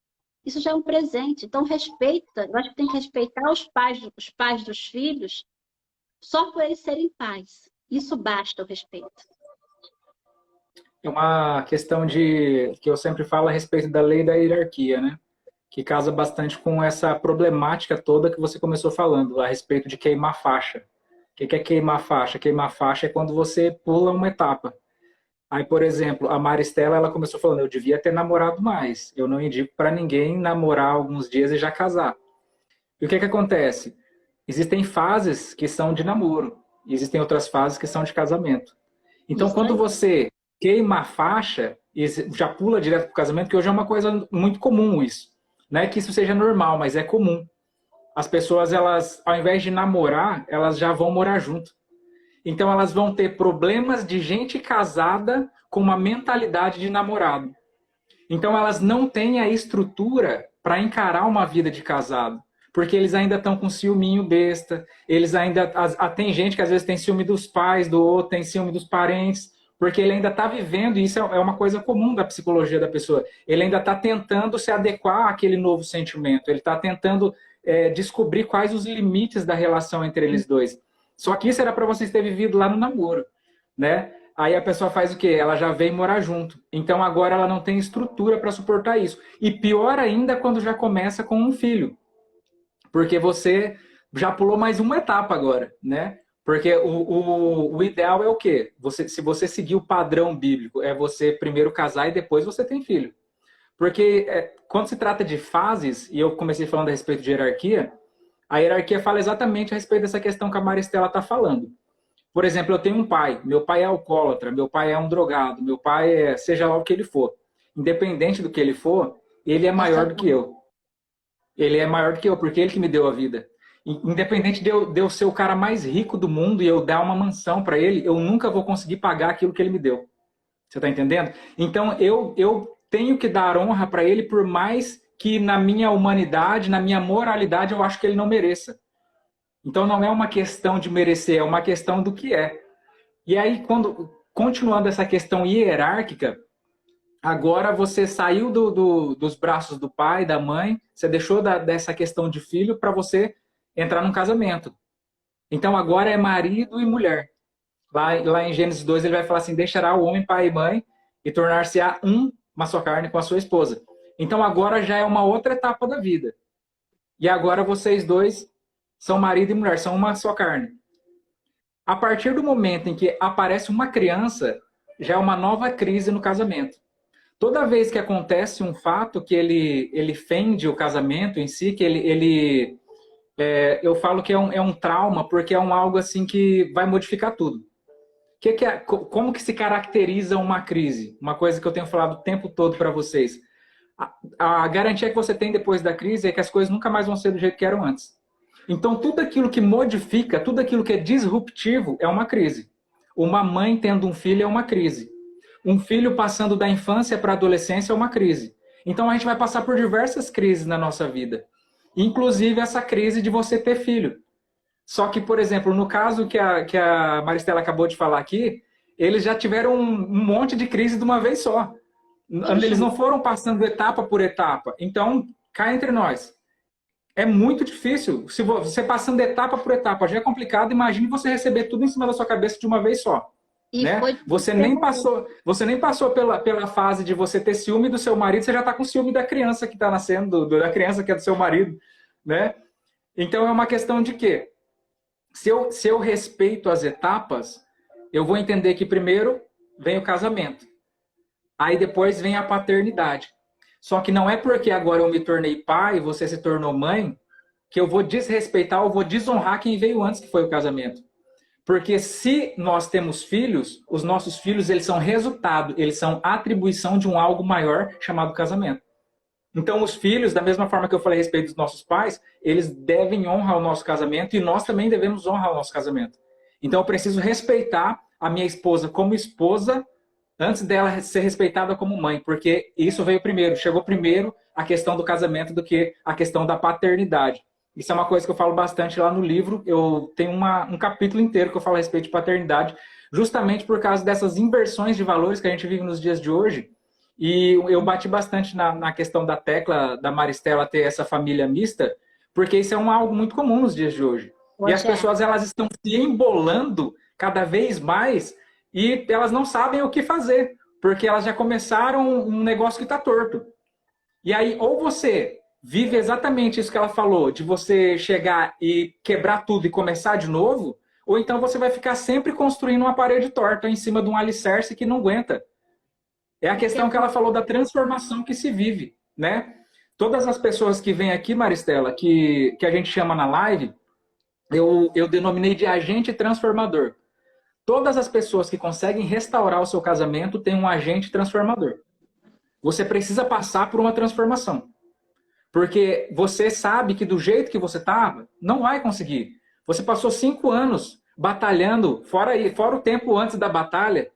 isso já é um presente. Então respeita. Eu acho que tem que respeitar os pais dos filhos, só por eles serem pais. Isso basta o respeito. É uma questão de que eu sempre falo a respeito da lei da hierarquia, né? Que casa bastante com essa problemática toda que você começou falando, a respeito de queimar faixa. O que é queimar faixa? Queimar faixa é quando você pula uma etapa. Aí, por exemplo, a Maristela, ela começou falando, eu devia ter namorado mais. Eu não indico para ninguém namorar alguns dias e já casar. E o que acontece? Existem fases que são de namoro, e existem outras fases que são de casamento. Então, Isso quando aí. você queima a faixa e já pula direto para o casamento, que hoje é uma coisa muito comum isso. Não é que isso seja normal, mas é comum. As pessoas, elas, ao invés de namorar, elas já vão morar junto. Então, elas vão ter problemas de gente casada com uma mentalidade de namorado. Então, elas não têm a estrutura para encarar uma vida de casado. Porque eles ainda estão com ciúminho besta, eles ainda. Tem gente que às vezes tem ciúme dos pais do outro, tem ciúme dos parentes, porque ele ainda está vivendo, e isso é uma coisa comum da psicologia da pessoa. Ele ainda está tentando se adequar àquele novo sentimento, ele está tentando descobrir quais os limites da relação entre eles dois. Só que isso era para vocês terem vivido lá no namoro, né? Aí a pessoa faz o quê? Ela já vem morar junto. Então agora ela não tem estrutura para suportar isso. E pior ainda quando já começa com um filho. Porque você já pulou mais uma etapa agora, né? Porque o ideal é o quê? Se você seguir o padrão bíblico, é você primeiro casar e depois você tem filho. Porque quando se trata de fases, e eu comecei falando a respeito de hierarquia, a hierarquia fala exatamente a respeito dessa questão que a Maristela está falando. Por exemplo, eu tenho um pai, meu pai é alcoólatra, meu pai é um drogado, meu pai é seja lá o que ele for. Independente do que ele for, ele é Nossa, maior do que eu. Ele é maior do que eu, porque ele que me deu a vida. Independente de eu ser o cara mais rico do mundo e eu dar uma mansão para ele, eu nunca vou conseguir pagar aquilo que ele me deu. Você está entendendo? Então, eu tenho que dar honra para ele, por mais que na minha humanidade, na minha moralidade, eu acho que ele não mereça. Então, não é uma questão de merecer, é uma questão do que é. E aí, continuando essa questão hierárquica, agora você saiu dos braços do pai, da mãe, você deixou dessa questão de filho para você entrar num casamento. Então agora é marido e mulher. Lá em Gênesis 2 ele vai falar assim, deixará o homem pai e mãe e tornar-se-á uma só carne com a sua esposa. Então agora já é uma outra etapa da vida. E agora vocês dois são marido e mulher, são uma só carne. A partir do momento em que aparece uma criança, já é uma nova crise no casamento. Toda vez que acontece um fato que ele fende o casamento em si, que eu falo que é um trauma, porque é algo assim que vai modificar tudo. Como que se caracteriza uma crise? Uma coisa que eu tenho falado o tempo todo para vocês. A garantia que você tem depois da crise é que as coisas nunca mais vão ser do jeito que eram antes. Então, tudo aquilo que modifica, tudo aquilo que é disruptivo é uma crise. Uma mãe tendo um filho é uma crise. Um filho passando da infância para a adolescência é uma crise. Então, a gente vai passar por diversas crises na nossa vida. Inclusive essa crise de você ter filho. Só que, por exemplo, no caso que a Maristela acabou de falar aqui, eles já tiveram um monte de crise de uma vez só. Eles não foram passando etapa por etapa. Então, cá entre nós, é muito difícil. Se você passando etapa por etapa já é complicado, imagine você receber tudo em cima da sua cabeça de uma vez só. Né? Você nem passou pela fase de você ter ciúme do seu marido, você já está com ciúme da criança que está nascendo, da criança que é do seu marido. Né? Então, é uma questão de quê? Se eu respeito as etapas, eu vou entender que primeiro vem o casamento. Aí depois vem a paternidade. Só que não é porque agora eu me tornei pai e você se tornou mãe que eu vou desrespeitar ou vou desonrar quem veio antes, que foi o casamento. Porque se nós temos filhos, os nossos filhos eles são resultado, eles são atribuição de um algo maior chamado casamento. Então os filhos, da mesma forma que eu falei a respeito dos nossos pais, eles devem honrar o nosso casamento e nós também devemos honrar o nosso casamento. Então eu preciso respeitar a minha esposa como esposa antes dela ser respeitada como mãe, porque isso veio primeiro, chegou primeiro a questão do casamento do que a questão da paternidade. Isso é uma coisa que eu falo bastante lá no livro, eu tenho um capítulo inteiro que eu falo a respeito de paternidade, justamente por causa dessas inversões de valores que a gente vive nos dias de hoje, e eu bati bastante na questão da tecla da Maristela ter essa família mista, porque isso é algo muito comum nos dias de hoje. E as pessoas elas estão se embolando cada vez mais e elas não sabem o que fazer, porque elas já começaram um negócio que está torto. E aí, ou você vive exatamente isso que ela falou, de você chegar e quebrar tudo e começar de novo, ou então você vai ficar sempre construindo uma parede torta em cima de um alicerce que não aguenta. É a questão que ela falou da transformação que se vive, né? Todas as pessoas que vêm aqui, Maristela, que a gente chama na live, eu denominei de agente transformador. Todas as pessoas que conseguem restaurar o seu casamento têm um agente transformador. Você precisa passar por uma transformação. Porque você sabe que do jeito que você estava, não vai conseguir. Você passou 5 anos batalhando, fora o tempo antes da batalha,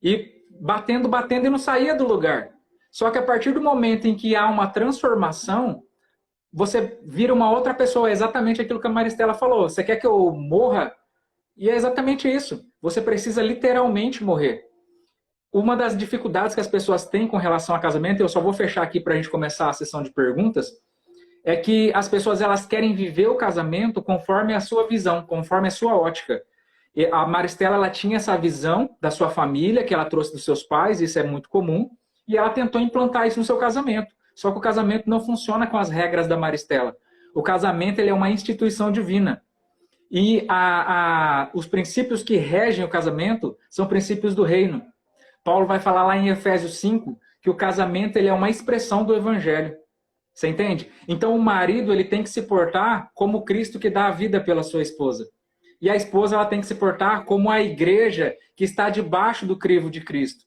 e batendo e não saía do lugar. Só que a partir do momento em que há uma transformação, você vira uma outra pessoa. É exatamente aquilo que a Maristela falou. Você quer que eu morra? E é exatamente isso. Você precisa literalmente morrer. Uma das dificuldades que as pessoas têm com relação a casamento, eu só vou fechar aqui para a gente começar a sessão de perguntas, é que as pessoas elas querem viver o casamento conforme a sua visão, conforme a sua ótica. E a Maristela ela tinha essa visão da sua família, que ela trouxe dos seus pais, isso é muito comum, e ela tentou implantar isso no seu casamento. Só que o casamento não funciona com as regras da Maristela. O casamento ele é uma instituição divina. E os princípios que regem o casamento são princípios do reino. Paulo vai falar lá em Efésios 5 que o casamento ele é uma expressão do evangelho. Você entende? Então o marido ele tem que se portar como Cristo que dá a vida pela sua esposa. E a esposa ela tem que se portar como a igreja que está debaixo do crivo de Cristo.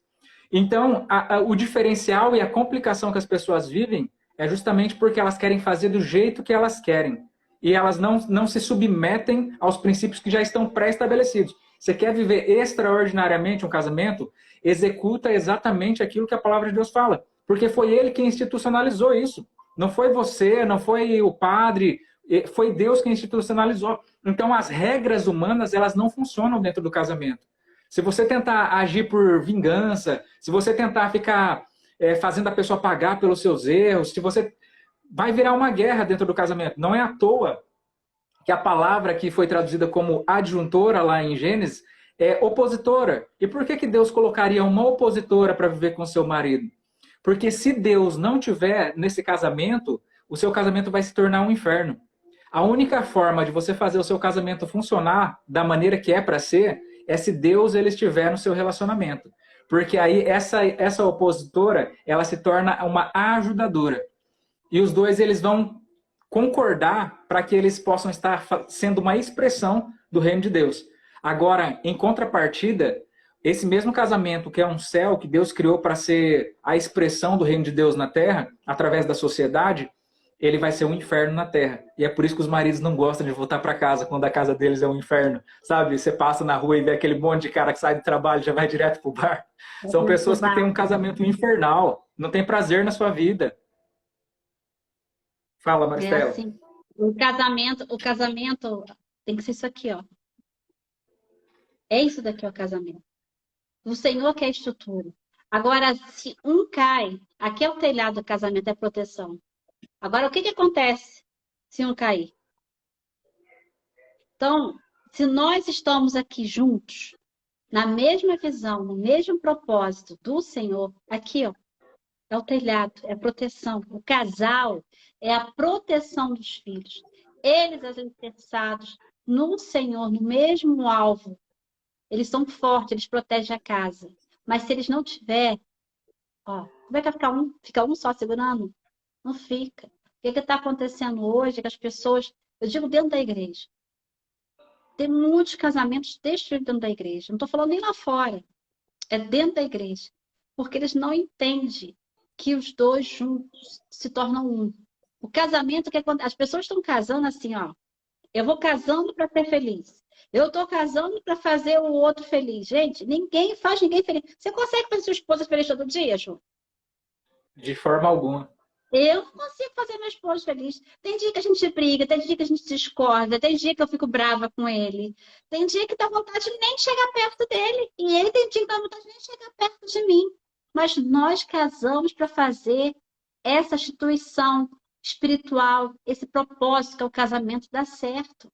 Então o diferencial e a complicação que as pessoas vivem é justamente porque elas querem fazer do jeito que elas querem. E elas não se submetem aos princípios que já estão pré-estabelecidos. Você quer viver extraordinariamente um casamento? Executa exatamente aquilo que a palavra de Deus fala. Porque foi ele quem institucionalizou isso. Não foi você, não foi o padre, foi Deus quem institucionalizou. Então as regras humanas elas não funcionam dentro do casamento. Se você tentar agir por vingança, se você tentar ficar fazendo a pessoa pagar pelos seus erros, se você... vai virar uma guerra dentro do casamento. Não é à toa que a palavra que foi traduzida como adjuntora lá em Gênesis, opositora. E por que que Deus colocaria uma opositora para viver com seu marido? Porque se Deus não tiver nesse casamento, o seu casamento vai se tornar um inferno. A única forma de você fazer o seu casamento funcionar da maneira que é para ser é se Deus ele estiver no seu relacionamento. Porque aí essa opositora, ela se torna uma ajudadora. E os dois eles vão concordar para que eles possam estar sendo uma expressão do reino de Deus. Agora, em contrapartida, esse mesmo casamento que é um céu que Deus criou para ser a expressão do reino de Deus na terra, através da sociedade, ele vai ser um inferno na terra. E é por isso que os maridos não gostam de voltar para casa quando a casa deles é um inferno. Sabe? Você passa na rua e vê aquele monte de cara que sai do trabalho e já vai direto pro bar. São pessoas que têm um casamento infernal, não tem prazer na sua vida. Fala, É Maristela. assim. O casamento tem que ser isso aqui, ó. É isso daqui, ó, o casamento. O Senhor que é a estrutura. Agora, se um cai, aqui é o telhado do casamento, é proteção. Agora, o que que acontece se um cair? Então, se nós estamos aqui juntos, na mesma visão, no mesmo propósito do Senhor, aqui, ó, é o telhado, é a proteção. O casal é a proteção dos filhos. Eles, alicerçados no Senhor, no mesmo alvo, eles são fortes, eles protegem a casa. Mas se eles não tiverem, ó, como é que vai ficar um? Fica um só segurando? Não fica. O que está acontecendo hoje é que as pessoas, eu digo dentro da igreja, tem muitos casamentos destruídos dentro da igreja. Não estou falando nem lá fora, é dentro da igreja. Porque eles não entendem que os dois juntos se tornam um. O casamento, que é quando as pessoas estão casando assim, ó. Eu vou casando para ser feliz. Eu estou casando para fazer o outro feliz. Gente, ninguém faz ninguém feliz. Você consegue fazer sua esposa feliz todo dia, Ju? De forma alguma. Eu não consigo fazer meu esposo feliz. Tem dia que a gente briga, tem dia que a gente discorda, tem dia que eu fico brava com ele. Tem dia que dá vontade de nem chegar perto dele. E ele tem dia que dá vontade de nem chegar perto de mim. Mas nós casamos para fazer essa instituição espiritual, esse propósito que é o casamento dar certo.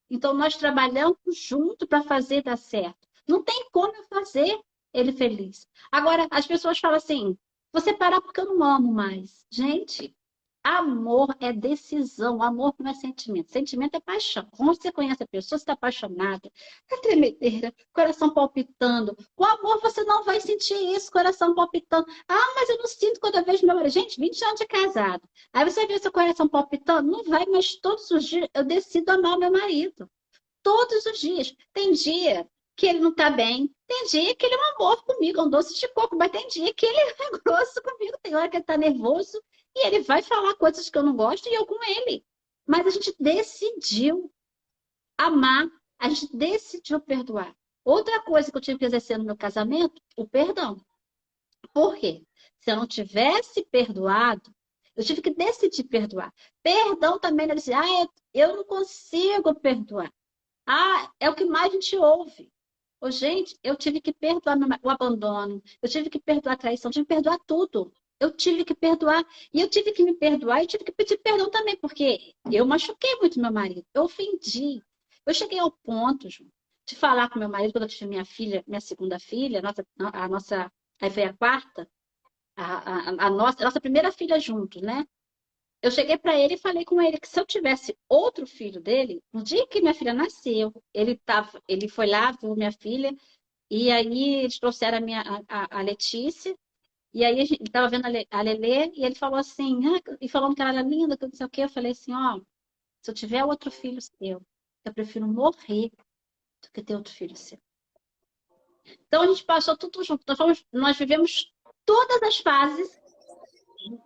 Então nós trabalhamos junto para fazer dar certo. Não tem como eu fazer ele feliz. Agora, as pessoas falam assim: você parar porque eu não amo mais. Gente, amor é decisão, amor não é sentimento. Sentimento é paixão. Quando você conhece a pessoa, você está apaixonada, é tremedeira, coração palpitando. O amor você não vai sentir isso, coração palpitando. Ah, mas eu não sinto quando eu vejo meu marido. Gente, 20 anos de casado. Aí você vê seu coração palpitando? Não vai, mas todos os dias eu decido amar o meu marido. Todos os dias. Tem dia que ele não tá bem. Tem dia que ele é um amor comigo, é um doce de coco, mas tem dia que ele é grosso comigo. Tem hora que ele tá nervoso e ele vai falar coisas que eu não gosto e eu com ele. Mas a gente decidiu amar, a gente decidiu perdoar. Outra coisa que eu tive que exercer no meu casamento, o perdão. Por quê? Se eu não tivesse perdoado, eu tive que decidir perdoar. Perdão também, né? Eu não consigo perdoar. Ah, é o que mais a gente ouve. Ô, gente, eu tive que perdoar o abandono, eu tive que perdoar a traição, eu tive que perdoar tudo. Eu tive que perdoar. E eu tive que me perdoar e tive que pedir perdão também, porque eu machuquei muito meu marido. Eu ofendi. Eu cheguei ao ponto, Ju, de falar com meu marido quando eu tive minha filha, minha segunda filha, aí foi a quarta, a nossa primeira filha juntos, né? Eu cheguei para ele e falei com ele que se eu tivesse outro filho dele, no dia que minha filha nasceu, ele foi lá, viu minha filha, e aí eles trouxeram a Letícia, e aí ele estava vendo a Lelê, e ele falou assim, e falando que ela era linda, que não sei o quê, eu falei assim, ó, se eu tiver outro filho seu, eu prefiro morrer do que ter outro filho seu. Então a gente passou tudo junto, nós vivemos todas as fases,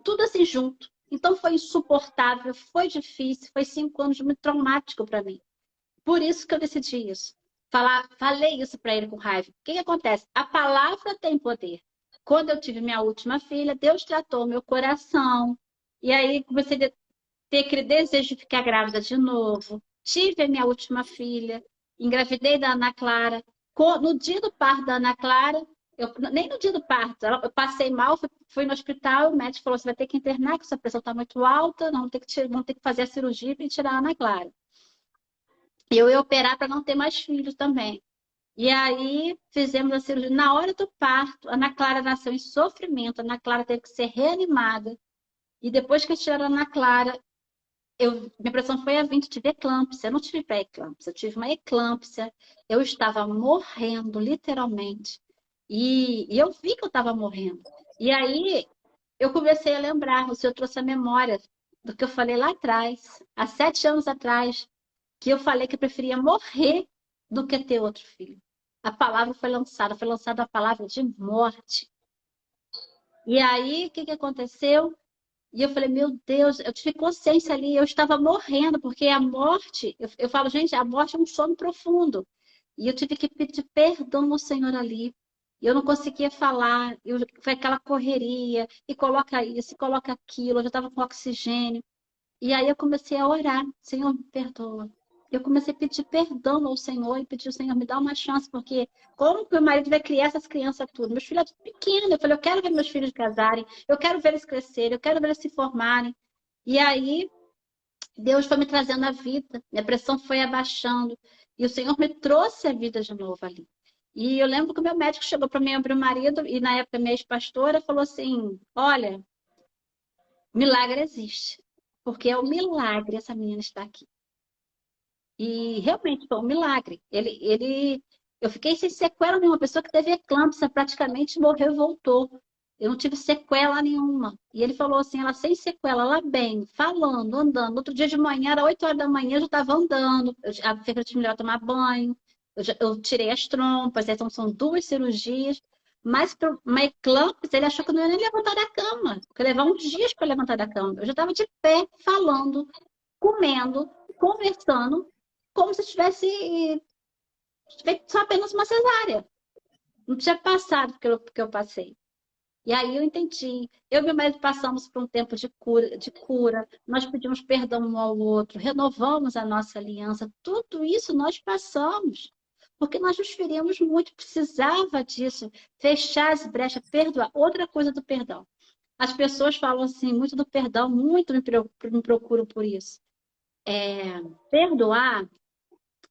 tudo assim junto. Então foi insuportável, foi difícil, foi 5 anos muito traumático para mim. Por isso que eu decidi isso. Falei isso para ele com raiva. O que acontece? A palavra tem poder. Quando eu tive minha última filha, Deus tratou meu coração. E aí comecei a ter aquele desejo de ficar grávida de novo. Tive a minha última filha, engravidei da Ana Clara. No dia do parto da Ana Clara, nem no dia do parto, eu passei mal, fui no hospital, o médico falou: você vai ter que internar, que sua pressão está muito alta, vamos ter que fazer a cirurgia para tirar a Ana Clara. E eu ia operar para não ter mais filhos também. E aí fizemos a cirurgia. Na hora do parto, a Ana Clara nasceu em sofrimento, a Ana Clara teve que ser reanimada. E depois que tiraram a Ana Clara, minha pressão foi a 20, tive eclâmpsia. Eu não tive pré-eclâmpsia, eu tive uma eclâmpsia. Eu estava morrendo, literalmente. E eu vi que eu estava morrendo. E aí eu comecei a lembrar, o Senhor trouxe a memória do que eu falei lá atrás, há 7 anos atrás, que eu falei que eu preferia morrer do que ter outro filho. A palavra foi lançada a palavra de morte. E aí, o que que aconteceu? E eu falei, meu Deus, eu tive consciência ali, eu estava morrendo, porque a morte, eu falo, gente, a morte é um sono profundo. E eu tive que pedir perdão ao Senhor ali. E eu não conseguia falar, foi aquela correria, e coloca isso, e coloca aquilo, eu já estava com oxigênio. E aí eu comecei a orar, Senhor, me perdoa. Eu comecei a pedir perdão ao Senhor e pedir ao Senhor, me dá uma chance, porque como que meu marido vai criar essas crianças tudo? Meus filhos são pequenos, eu falei, eu quero ver meus filhos casarem, eu quero ver eles crescerem, eu quero ver eles se formarem. E aí Deus foi me trazendo a vida, minha pressão foi abaixando, e o Senhor me trouxe a vida de novo ali. E eu lembro que o meu médico chegou para mim, para o marido, e na época minha ex-pastora falou assim, olha, milagre existe, porque é um milagre essa menina estar aqui. E realmente foi um milagre. Eu fiquei sem sequela nenhuma. Pessoa que teve eclâmpsia praticamente morreu e voltou. Eu não tive sequela nenhuma. E ele falou assim, ela sem sequela, ela bem, falando, andando. Outro dia de manhã, era 8 horas da manhã, eu já estava andando. A enfermeira tinha melhor tomar banho. Eu tirei as trompas, então são 2 cirurgias. Mas para uma eclâmpsia, ele achou que eu não ia nem levantar da cama. Porque ia levar uns dias para levantar da cama. Eu já estava de pé, falando, comendo, conversando, como se tivesse feito só apenas uma cesárea. Não tinha passado pelo que eu passei. E aí eu entendi. Eu e meu marido passamos por um tempo de cura, nós pedimos perdão um ao outro, renovamos a nossa aliança. Tudo isso nós passamos. Porque nós nos feríamos muito, precisava disso. Fechar as brechas, perdoar. Outra coisa do perdão. As pessoas falam assim, muito do perdão, muito me procuram por isso. Perdoar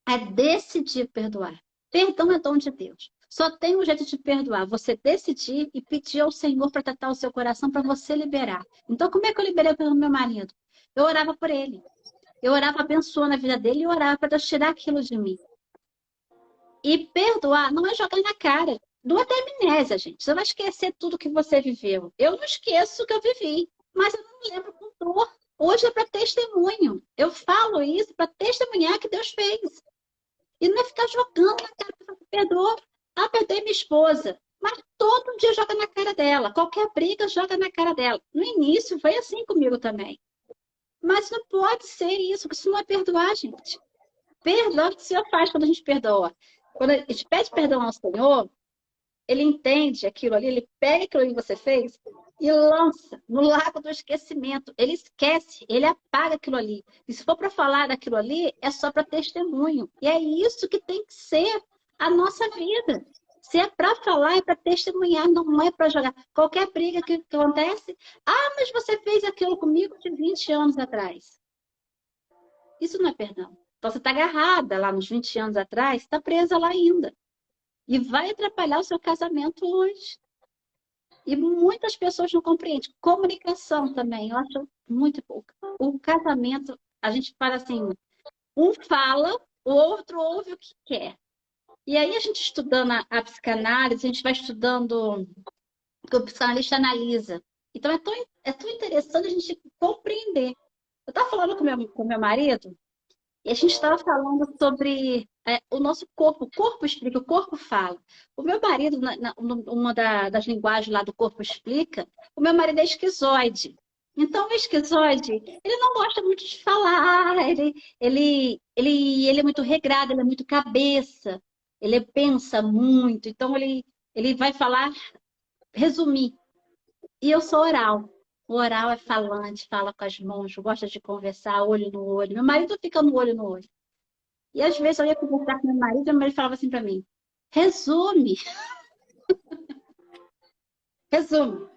é decidir perdoar. Perdão é dom de Deus. Só tem um jeito de perdoar. Você decidir e pedir ao Senhor para tratar o seu coração para você liberar. Então, como é que eu liberei pelo meu marido? Eu orava por ele. Eu orava abençoando a vida dele e orava para Deus tirar aquilo de mim. E perdoar não é jogar na cara. Não é ter amnésia, gente. Você vai esquecer tudo que você viveu. Eu não esqueço o que eu vivi, mas eu não lembro com dor. Hoje é para testemunho. Eu falo isso para testemunhar que Deus fez. E não é ficar jogando na cara, perdoa. Ah, perdoei minha esposa. Mas todo dia joga na cara dela. Qualquer briga joga na cara dela. No início foi assim comigo também. Mas não pode ser isso, porque isso não é perdoar, gente. Perdoar o que o Senhor faz quando a gente perdoa. Quando a gente pede perdão ao Senhor, ele entende aquilo ali, ele pega aquilo que você fez e lança no lago do esquecimento. Ele esquece, ele apaga aquilo ali. E se for para falar daquilo ali, é só para testemunho. E é isso que tem que ser a nossa vida. Se é para falar, é para testemunhar, não é para jogar. Qualquer briga que acontece, ah, mas você fez aquilo comigo de 20 anos atrás. Isso não é perdão. Então você está agarrada lá nos 20 anos atrás, está presa lá ainda. E vai atrapalhar o seu casamento hoje. E muitas pessoas não compreendem. Comunicação também, eu acho muito pouco. O casamento, a gente fala assim, um fala, o outro ouve o que quer. E aí a gente estudando a psicanálise, a gente vai estudando o que o psicanalista analisa. Então é tão interessante a gente compreender. Eu estava falando com meu marido, e a gente estava falando sobre o nosso corpo. O corpo explica, o corpo fala. O meu marido, uma das linguagens lá do corpo explica, o meu marido é esquizoide. Então, o esquizoide, ele não gosta muito de falar, ele é muito regrado, ele é muito cabeça, ele pensa muito. Então, ele vai falar, resumir. E eu sou oral. O oral é falante, fala com as mãos, gosta de conversar olho no olho. Meu marido fica no olho no olho. E às vezes eu ia conversar com meu marido falava assim para mim: resume, resume,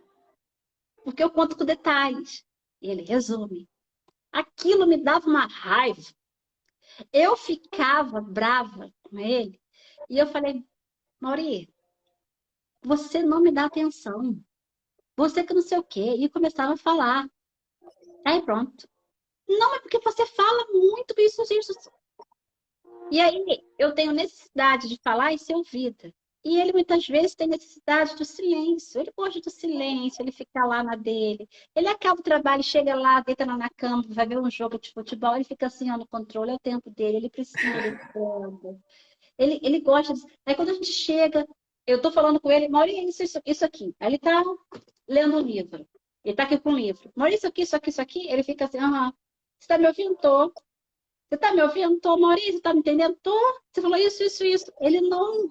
porque eu conto com detalhes. E ele resume. Aquilo me dava uma raiva. Eu ficava brava com ele E eu falei, Mauri, você não me dá atenção. Você que não sei o quê. E começava a falar. Aí pronto. Não, é porque você fala muito isso. E aí eu tenho necessidade de falar e ser ouvida. E ele muitas vezes tem necessidade do silêncio. Ele gosta do silêncio, ele fica lá na dele. Ele acaba o trabalho, chega lá, deita lá na cama, vai ver um jogo de futebol, ele fica assim, ó, no controle, é o tempo dele, ele precisa desse tempo. Ele gosta disso. Aí quando a gente chega, eu tô falando com ele, Maurício, isso aqui. Aí ele tá lendo um livro. Ele tá aqui com um livro. Maurício, isso aqui. Ele fica assim, aham. Você tá me ouvindo? Tô. Você tá me ouvindo? Tô, Maurício, tá me entendendo? Tô. Você falou isso. Ele não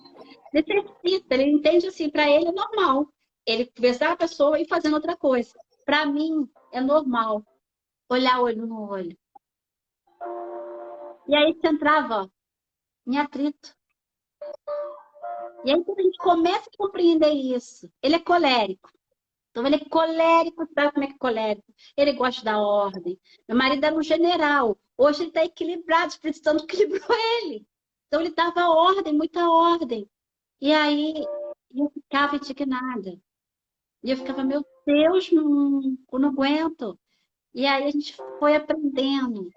necessita, ele entende assim, para ele é normal. Ele conversar com a pessoa e fazendo outra coisa. Para mim, é normal olhar olho no olho. E aí você entrava em atrito. E aí quando a gente começa a compreender isso, ele é colérico. Então ele é colérico, sabe como é que é colérico? Ele gosta da ordem. Meu marido era um general. Hoje ele está equilibrado, o Espírito Santo equilibrou ele. Então ele dava ordem, muita ordem. E aí eu ficava indignada. E eu ficava, meu Deus, eu não aguento. E aí a gente foi aprendendo.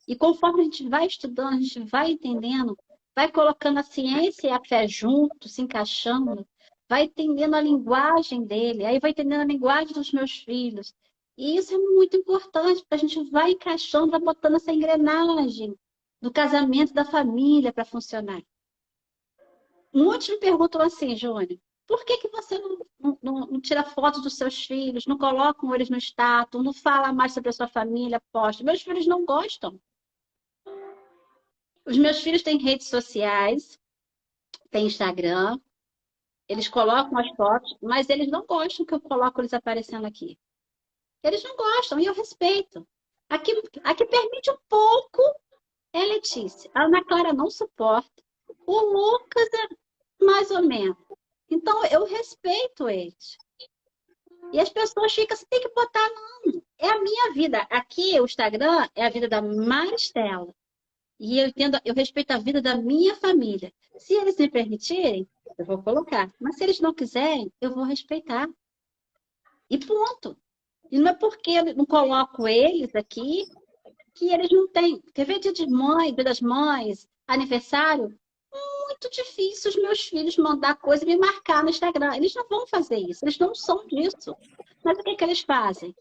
E conforme a gente vai estudando, a gente vai entendendo, vai colocando a ciência e a fé junto, se encaixando, vai entendendo a linguagem dele, aí vai entendendo a linguagem dos meus filhos. E isso é muito importante, porque a gente vai encaixando, vai botando essa engrenagem do casamento, da família para funcionar. Muitos me perguntam assim, Júnior, por que que você não tira fotos dos seus filhos, não coloca eles no status, não fala mais sobre a sua família, posta? Meus filhos não gostam. Os meus filhos têm redes sociais, têm Instagram, eles colocam as fotos, mas eles não gostam que eu coloque eles aparecendo aqui. Eles não gostam e eu respeito. Aqui permite um pouco é Letícia. A Ana Clara não suporta. O Lucas é mais ou menos. Então, eu respeito eles. E as pessoas ficam, você tem que botar, não. É a minha vida. Aqui, o Instagram é a vida da Maristela. E eu respeito a vida da minha família. Se eles me permitirem, eu vou colocar. Mas se eles não quiserem, eu vou respeitar. E ponto. E não é porque eu não coloco eles aqui que eles não têm. Quer ver dia de mãe, dia das mães, aniversário? Muito difícil os meus filhos mandar coisa e me marcar no Instagram. Eles não vão fazer isso, eles não são disso. Mas o que que eles fazem?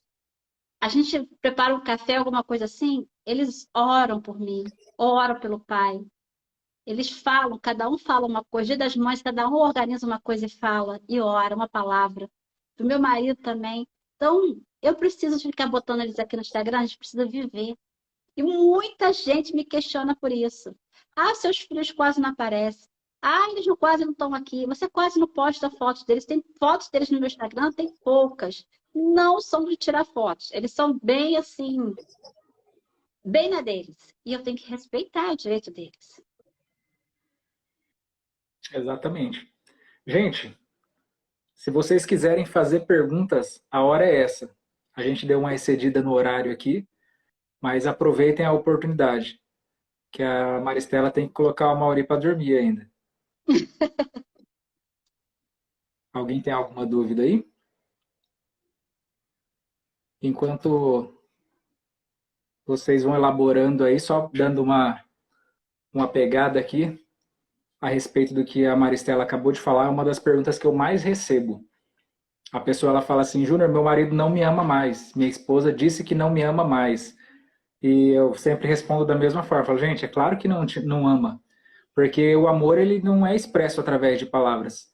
A gente prepara um café, alguma coisa assim, eles oram por mim, oram pelo pai. Eles falam, cada um fala uma coisa. Dia das mães, cada um organiza uma coisa e fala, e ora, uma palavra. Do meu marido também. Então, eu preciso ficar botando eles aqui no Instagram, a gente precisa viver. E muita gente me questiona por isso. Ah, seus filhos quase não aparecem. Ah, eles quase não estão aqui. Você quase não posta fotos deles. Tem fotos deles no meu Instagram? Tem poucas. Não são de tirar fotos. Eles são bem assim, bem na deles. E eu tenho que respeitar o direito deles. Exatamente. Gente, se vocês quiserem fazer perguntas, a hora é essa. A gente deu uma excedida no horário aqui, mas aproveitem a oportunidade, que a Maristela tem que colocar o Mauri para dormir ainda. Alguém tem alguma dúvida aí? Enquanto vocês vão elaborando aí, só dando uma pegada aqui a respeito do que a Maristela acabou de falar, é uma das perguntas que eu mais recebo. A pessoa ela fala assim, Júnior, meu marido não me ama mais, minha esposa disse que não me ama mais. E eu sempre respondo da mesma forma, eu falo, gente, é claro que não ama, porque o amor ele não é expresso através de palavras.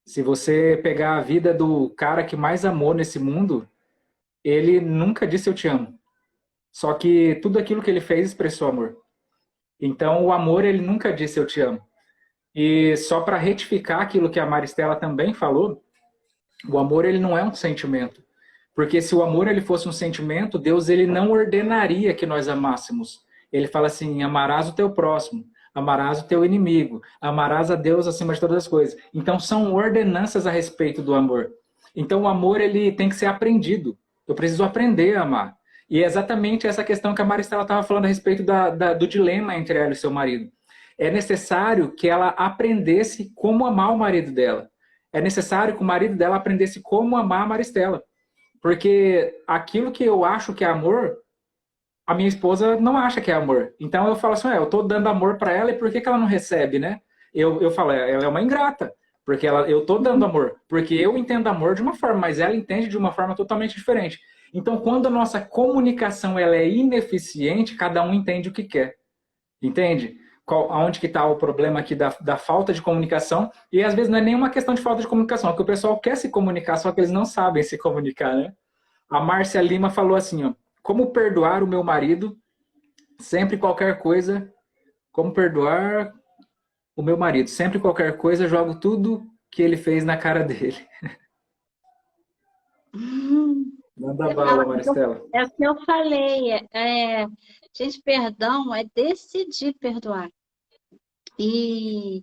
Se você pegar a vida do cara que mais amou nesse mundo, ele nunca disse eu te amo. Só que tudo aquilo que ele fez expressou amor. Então o amor ele nunca disse eu te amo. E só para retificar aquilo que a Maristela também falou, o amor ele não é um sentimento. Porque se o amor ele fosse um sentimento, Deus ele não ordenaria que nós amássemos. Ele fala assim, amarás o teu próximo, amarás o teu inimigo, amarás a Deus acima de todas as coisas. Então são ordenanças a respeito do amor. Então o amor ele tem que ser aprendido. Eu preciso aprender a amar. E é exatamente essa questão que a Maristela estava falando a respeito do dilema entre ela e seu marido. é necessário que ela aprendesse como amar o marido dela. É necessário que o marido dela aprendesse como amar a Maristela. Porque aquilo que eu acho que é amor, a minha esposa não acha que é amor. Então eu falo assim, eu tô dando amor para ela e por que que ela não recebe, né? Eu falo, ela é uma ingrata, porque eu tô dando amor, porque eu entendo amor de uma forma, mas ela entende de uma forma totalmente diferente. Então quando a nossa comunicação ela é ineficiente, cada um entende o que quer. Entende? Aonde que está o problema aqui da falta de comunicação? E às vezes não é nenhuma questão de falta de comunicação, é que o pessoal quer se comunicar, só que eles não sabem se comunicar, né? A Márcia Lima falou assim, ó, como perdoar o meu marido sempre qualquer coisa, como perdoar o meu marido, sempre qualquer coisa, jogo tudo que ele fez na cara dele. Manda bala, Maristela. É o que eu falei. Gente, perdão é decidir perdoar. E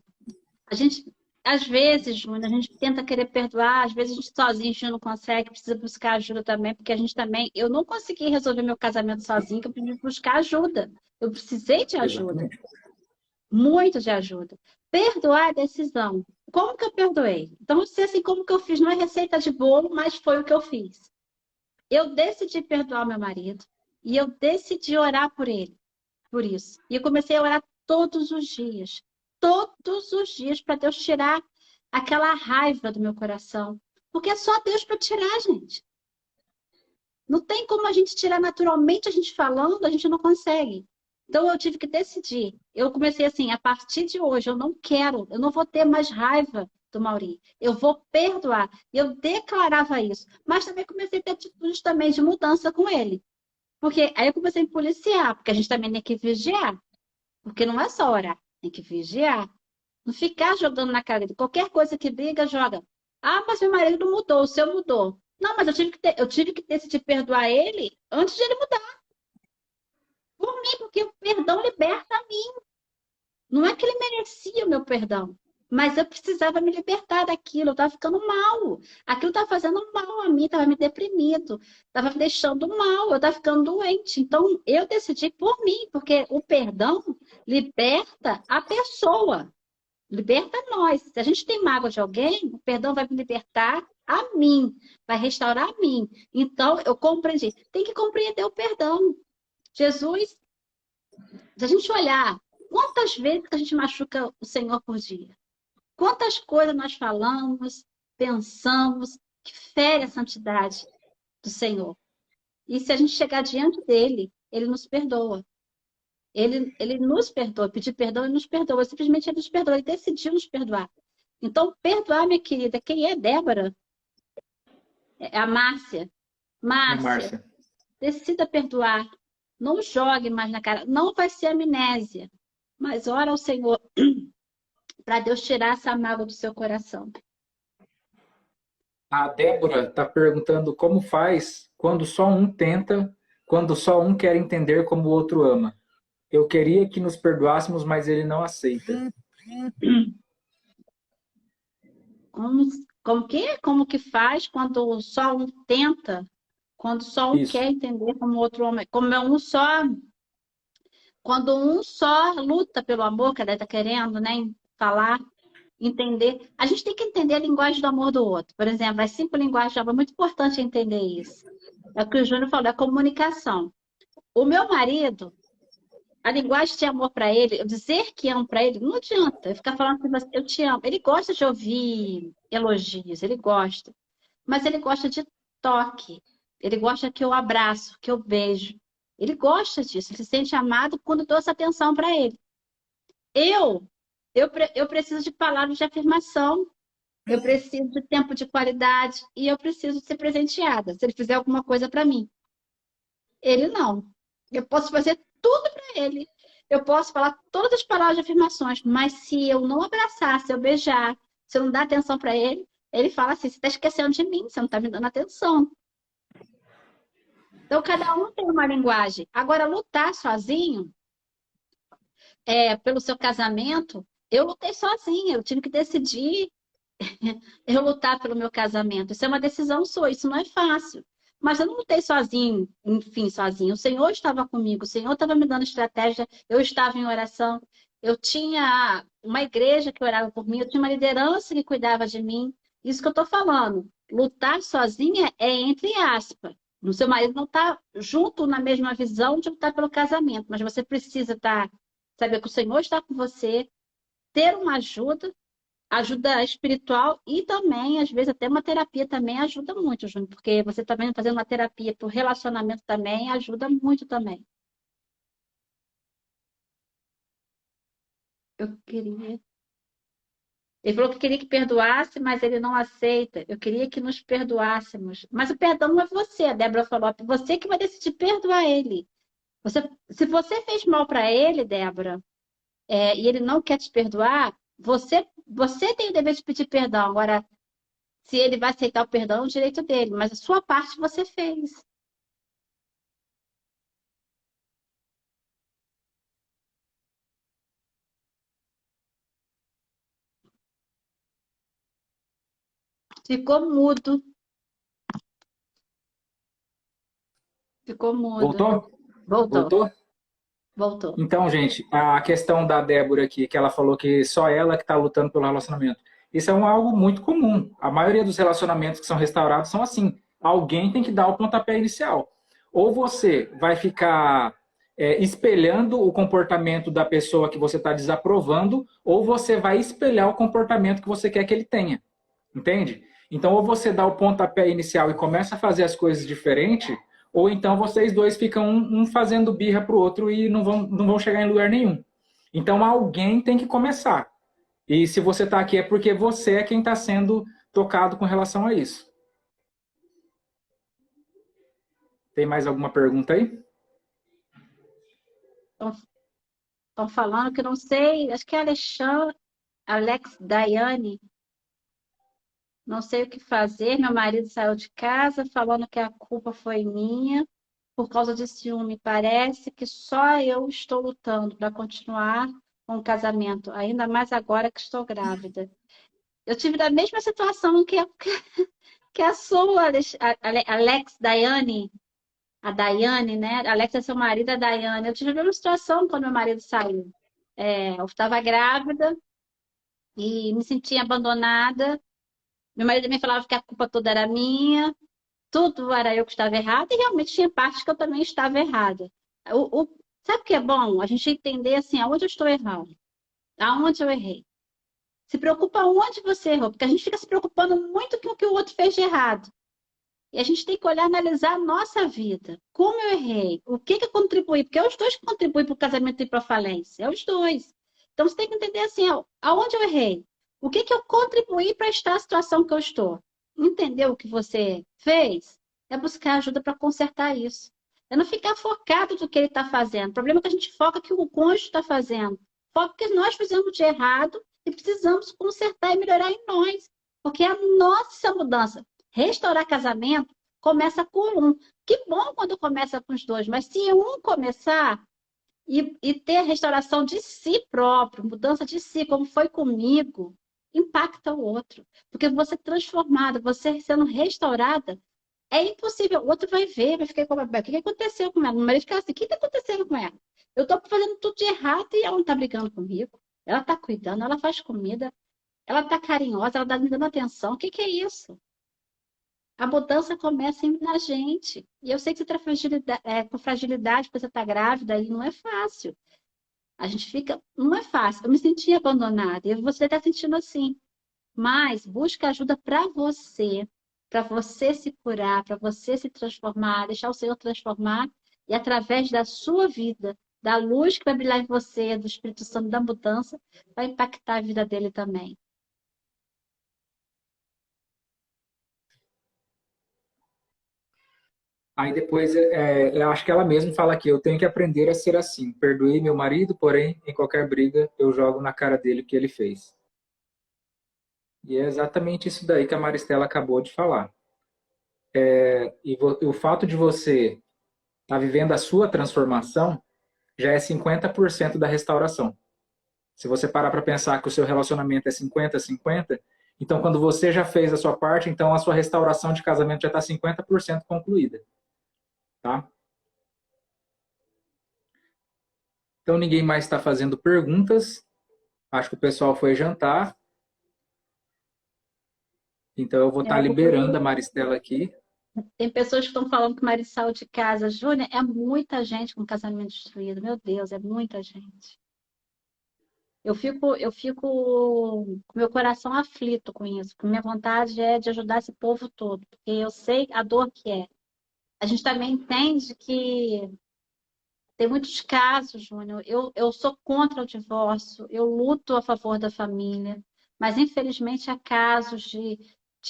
a gente, às vezes, Júnior, a gente tenta querer perdoar, às vezes a gente sozinho a gente não consegue, precisa buscar ajuda também, porque a gente também. Eu não consegui resolver meu casamento sozinho, que eu preciso buscar ajuda. Eu precisei de ajuda, Exatamente. muito de ajuda. Perdoar é decisão. Como que eu perdoei? Então, não sei assim como que eu fiz, não é receita de bolo, mas foi o que eu fiz. Eu decidi perdoar meu marido e eu decidi orar por ele, por isso. E eu comecei a orar todos os dias, para Deus tirar aquela raiva do meu coração. Porque é só Deus para tirar, gente. Não tem como a gente tirar naturalmente, a gente falando, a gente não consegue. Então eu tive que decidir. Eu comecei assim, a partir de hoje, eu não vou ter mais raiva do Mauri. Eu vou perdoar. Eu declarava isso. Mas também comecei a ter atitudes também de mudança com ele. Porque aí eu comecei a me policiar, porque a gente também tem que vigiar. Porque não é só orar, tem que vigiar. Não ficar jogando na cara dele. Qualquer coisa que briga, joga. Ah, mas meu marido não mudou, o seu mudou. Não, mas eu tive que decidir perdoar ele antes de ele mudar. Por mim, porque o perdão liberta a mim. Não é que ele merecia o meu perdão, mas eu precisava me libertar daquilo. Eu estava ficando mal. Aquilo estava fazendo mal a mim, estava me deprimindo, estava me deixando mal, eu estava ficando doente. Então, eu decidi por mim, porque o perdão liberta a pessoa. Liberta nós. Se a gente tem mágoa de alguém, o perdão vai me libertar a mim, vai restaurar a mim. Então, eu compreendi. Tem que compreender o perdão. Jesus, se a gente olhar, quantas vezes que a gente machuca o Senhor por dia? Quantas coisas nós falamos, pensamos, que fere a santidade do Senhor? E se a gente chegar diante dele, ele nos perdoa. Ele nos perdoa, pedir perdão, ele nos perdoa. Simplesmente ele nos perdoa, ele decidiu nos perdoar. Então, perdoar, minha querida, quem é Débora? É a Márcia. A Márcia, Márcia. decida perdoar. Não jogue mais na cara. Não vai ser amnésia. Mas ora ao Senhor para Deus tirar essa mágoa do seu coração. A Débora está perguntando como faz quando só um tenta, quando só um quer entender como o outro ama. Eu queria que nos perdoássemos, mas ele não aceita. Como, como que faz quando só um tenta, quando só um Isso. quer entender como o outro homem, como é um só, quando um só luta pelo amor, que ela está querendo, né, falar, entender. A gente tem que entender a linguagem do amor do outro. Por exemplo, as 5 linguagens de amor, é muito importante entender isso. É o que o Júnior falou, é a comunicação. O meu marido, a linguagem de amor para ele, eu dizer que amo para ele, não adianta eu ficar falando assim, eu te amo. Ele gosta de ouvir elogios, ele gosta. Mas ele gosta de toque. Ele gosta que eu abraço, que eu beijo. Ele gosta disso, ele se sente amado quando eu dou essa atenção para ele. Eu, eu preciso de palavras de afirmação, eu preciso de tempo de qualidade e eu preciso de ser presenteada. Se ele fizer alguma coisa para mim, ele não. Eu posso fazer tudo para ele. Eu posso falar todas as palavras de afirmações, mas se eu não abraçar, se eu beijar, se eu não dar atenção para ele, ele fala assim: você está esquecendo de mim, você não está me dando atenção. Então, cada um tem uma linguagem. Agora, lutar sozinho, pelo seu casamento, eu lutei sozinha, eu tive que decidir eu lutar pelo meu casamento. Isso é uma decisão sua, isso não é fácil. Mas eu não lutei sozinho, enfim, sozinho. O Senhor estava comigo, o Senhor estava me dando estratégia, eu estava em oração. Eu tinha uma igreja que orava por mim, eu tinha uma liderança que cuidava de mim. Isso que eu estou falando. Lutar sozinha é entre aspas. O seu marido não está junto na mesma visão de lutar pelo casamento, mas você precisa estar, saber que o Senhor está com você, ter uma ajuda, ajuda espiritual e também, às vezes, até uma terapia também ajuda muito, Júnior, porque você também fazendo uma terapia para o relacionamento também ajuda muito também. Eu queria. Ele falou que queria que perdoasse, mas ele não aceita. Eu queria que nos perdoássemos. Mas o perdão não é você, a Débora falou. É você que vai decidir perdoar ele. Se você fez mal para ele, Débora, e ele não quer te perdoar, você tem o dever de pedir perdão. Agora, se ele vai aceitar o perdão, é o direito dele. Mas a sua parte você fez. Ficou mudo. Ficou mudo. Voltou? Voltou. Voltou? Voltou. Então, gente, a questão da Débora aqui, que ela falou que só ela que está lutando pelo relacionamento. Isso é algo muito comum. A maioria dos relacionamentos que são restaurados são assim. Alguém tem que dar o pontapé inicial. Ou você vai ficar espelhando o comportamento da pessoa que você está desaprovando, ou você vai espelhar o comportamento que você quer que ele tenha. Entende? Então, ou você dá o pontapé inicial e começa a fazer as coisas diferentes, ou então vocês dois ficam um fazendo birra pro outro e não vão chegar em lugar nenhum. Então, alguém tem que começar. E se você está aqui é porque você é quem está sendo tocado com relação a isso. Tem mais alguma pergunta aí? Estão falando que não sei, acho que é Alex Daiane. Não sei o que fazer. Meu marido saiu de casa falando que a culpa foi minha por causa de ciúme. Parece que só eu estou lutando para continuar com o casamento, ainda mais agora que estou grávida. Eu tive da mesma situação que a sua, Alex Daiane, a Daiane, né? Alex é seu marido, a Daiane. Eu tive a mesma situação quando meu marido saiu. Eu estava grávida e me sentia abandonada. Meu marido também falava que a culpa toda era minha, tudo era eu que estava errada, e realmente tinha partes que eu também estava errada. Sabe o que é bom? A gente entender assim, aonde eu estou errando, aonde eu errei. Se preocupa onde você errou, porque a gente fica se preocupando muito com o que o outro fez de errado. E a gente tem que olhar, analisar a nossa vida. Como eu errei? O que eu contribuí? Porque é os dois que contribuem para o casamento ir para a falência. É os dois. Então você tem que entender assim, ó, aonde eu errei? O que eu contribuí para estar na situação que eu estou? Entender o que você fez? É buscar ajuda para consertar isso. É não ficar focado no que ele está fazendo. O problema é que a gente foca que o cônjuge está fazendo. Foca que nós fizemos de errado e precisamos consertar e melhorar em nós. Porque é a nossa mudança. Restaurar casamento começa com um. Que bom quando começa com os dois, mas se um começar e ter a restauração de si próprio, mudança de si, como foi comigo, impacta o outro. Porque você transformada, você sendo restaurada, é impossível. O outro vai ver, vai ficar como, o que aconteceu com ela? O marido fica assim, o que está acontecendo com ela? Eu estou fazendo tudo de errado e ela não está brigando comigo. Ela está cuidando, ela faz comida, ela está carinhosa, ela está me dando atenção. O que é isso? A mudança começa na gente. E eu sei que você está com fragilidade, porque você está grávida, e não é fácil. A gente fica. Não é fácil. Eu me senti abandonada, e você está sentindo assim. Mas busca ajuda para você se curar, para você se transformar, deixar o Senhor transformar, e através da sua vida, da luz que vai brilhar em você, do Espírito Santo da mudança, vai impactar a vida dele também. Aí depois, eu acho que ela mesma fala aqui, eu tenho que aprender a ser assim. Perdoei meu marido, porém, em qualquer briga, eu jogo na cara dele o que ele fez. E é exatamente isso daí que a Maristela acabou de falar. E o fato de você estar vivendo a sua transformação já é 50% da restauração. Se você parar para pensar que o seu relacionamento é 50-50, então quando você já fez a sua parte, então a sua restauração de casamento já está 50% concluída. Tá? Então ninguém mais está fazendo perguntas. Acho que o pessoal foi jantar. Então eu vou estar liberando a Maristela aqui. Tem pessoas que estão falando que marido saiu de casa. Júnior, é muita gente com casamento destruído. Meu Deus, é muita gente. Eu fico com meu coração aflito com isso, porque minha vontade é de ajudar esse povo todo, porque eu sei a dor que é. A gente também entende que tem muitos casos, Júnior. Eu sou contra o divórcio, eu luto a favor da família, mas infelizmente há casos de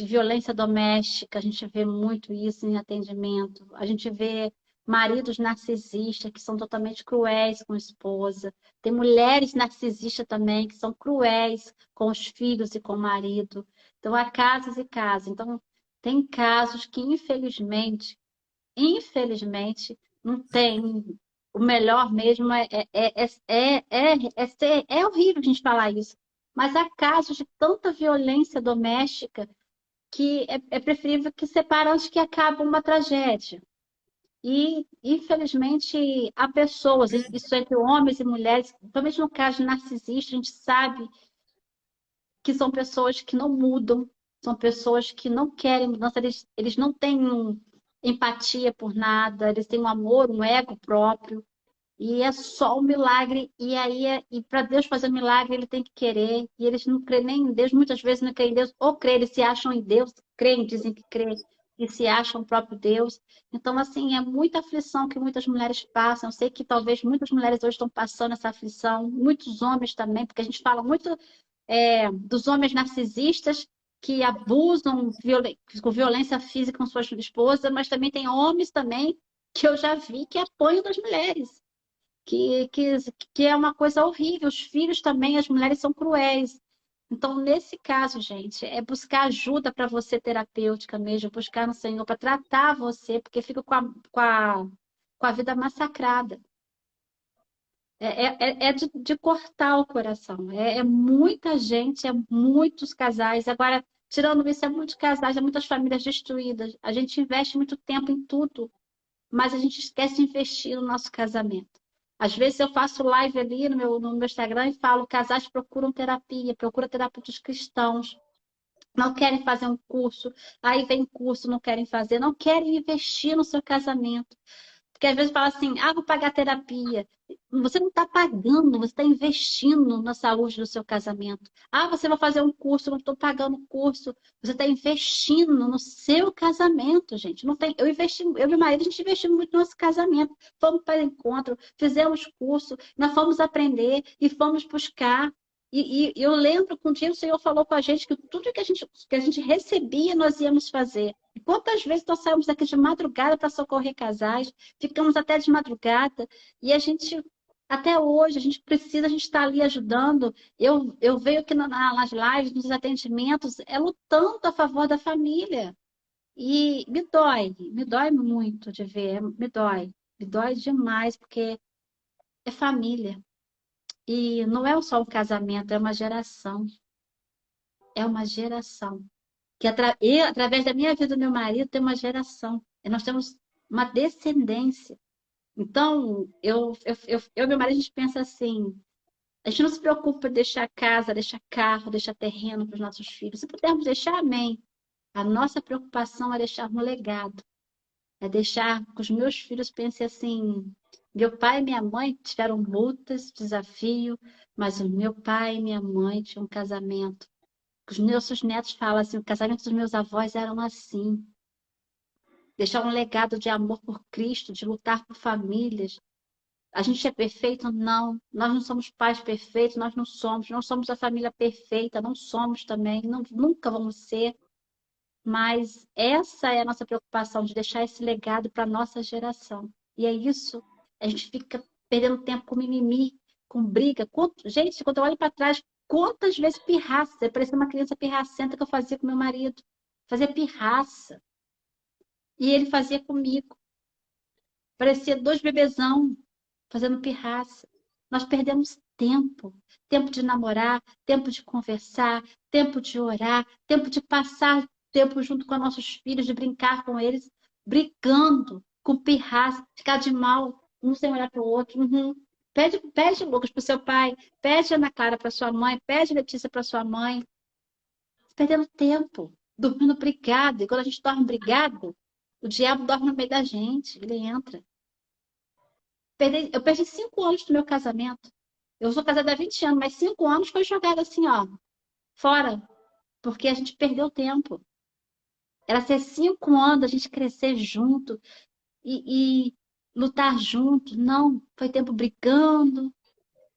violência doméstica, a gente vê muito isso em atendimento. A gente vê maridos narcisistas que são totalmente cruéis com a esposa. Tem mulheres narcisistas também que são cruéis com os filhos e com o marido. Então há casos e casos. Então tem casos que infelizmente, não tem. O melhor mesmo é horrível a gente falar isso. Mas há casos de tanta violência doméstica que é preferível que separar antes que acabe uma tragédia. E, infelizmente, há pessoas, isso entre homens e mulheres, principalmente no caso de narcisista, a gente sabe que são pessoas que não mudam, são pessoas que não querem mudança, eles não têm empatia por nada, eles têm um amor, um ego próprio, e é só um milagre, e aí e para Deus fazer um milagre, ele tem que querer, e eles não creem nem em Deus, muitas vezes não creem em Deus, ou creem, eles se acham em Deus, creem, dizem que creem, e se acham o próprio Deus. Então, assim, é muita aflição que muitas mulheres passam. Eu sei que talvez muitas mulheres hoje estão passando essa aflição, muitos homens também, porque a gente fala muito dos homens narcisistas que abusam com violência física com suas esposas, mas também tem homens também que eu já vi que apoiam das mulheres, que, que, que é uma coisa horrível. Os filhos também, as mulheres são cruéis. Então, nesse caso, gente, é buscar ajuda para você terapêutica mesmo, buscar no Senhor para tratar você, porque fica com a vida massacrada. É de cortar o coração. É muita gente, é muitos casais. Agora, tirando isso, é muitos casais, é muitas famílias destruídas. A gente investe muito tempo em tudo, mas a gente esquece de investir no nosso casamento. Às vezes eu faço live ali no meu Instagram e falo: casais procuram terapia, procuram terapeutas cristãos. Não querem fazer um curso, aí vem curso, não querem fazer, não querem investir no seu casamento. Porque às vezes fala assim, vou pagar terapia. Você não está pagando, você está investindo na saúde do seu casamento. Você vai fazer um curso, não estou pagando o curso. Você está investindo no seu casamento, gente. Não tem, eu e meu marido, a gente investiu muito no nosso casamento. Fomos para encontro, fizemos curso, nós fomos aprender e fomos buscar. E eu lembro que um dia o Senhor falou com a gente que tudo que a gente recebia, nós íamos fazer. E quantas vezes nós saímos daqui de madrugada para socorrer casais, ficamos até de madrugada, e a gente, até hoje, a gente está ali ajudando. Eu vejo aqui nas lives, nos atendimentos, lutando a favor da família. E me dói muito de ver, me dói demais, porque é família. E não é só um casamento, é uma geração. É uma geração. Através da minha vida e do meu marido, tem uma geração. E nós temos uma descendência. Então, eu e meu marido, a gente pensa assim: a gente não se preocupa em deixar casa, deixar carro, deixar terreno para os nossos filhos. Se pudermos deixar, amém. A nossa preocupação é deixar um legado. É deixar que os meus filhos pensem assim: meu pai e minha mãe tiveram lutas, desafio, mas o meu pai e minha mãe tinham um casamento. Os meus netos falam assim: o casamento dos meus avós eram assim. Deixar um legado de amor por Cristo, de lutar por famílias. A gente é perfeito? Não. Nós não somos pais perfeitos, nós não somos. Não somos a família perfeita, não somos também, não, nunca vamos ser. Mas essa é a nossa preocupação, de deixar esse legado para a nossa geração. E é isso. A gente fica perdendo tempo com mimimi, com briga. Gente, quando eu olho para trás, quantas vezes pirraça? Parecia uma criança pirracenta que eu fazia com meu marido. Fazia pirraça. E ele fazia comigo. Parecia dois bebezão fazendo pirraça. Nós perdemos tempo. Tempo de namorar, tempo de conversar, tempo de orar, tempo de passar tempo junto com nossos filhos, de brincar com eles, brigando, com pirraça, ficar de mal, um sem olhar para o outro. Uhum. Pede Lucas para o seu pai, pede Ana Clara para sua mãe, pede Letícia para sua mãe. Perdendo tempo, dormindo brigado. E quando a gente dorme brigado, o diabo dorme no meio da gente, ele entra. Eu perdi 5 anos do meu casamento. Eu sou casada há 20 anos, mas 5 anos foi jogado assim, ó, fora, porque a gente perdeu tempo. Era ser 5 anos a gente crescer junto e lutar junto. Não, foi tempo brigando,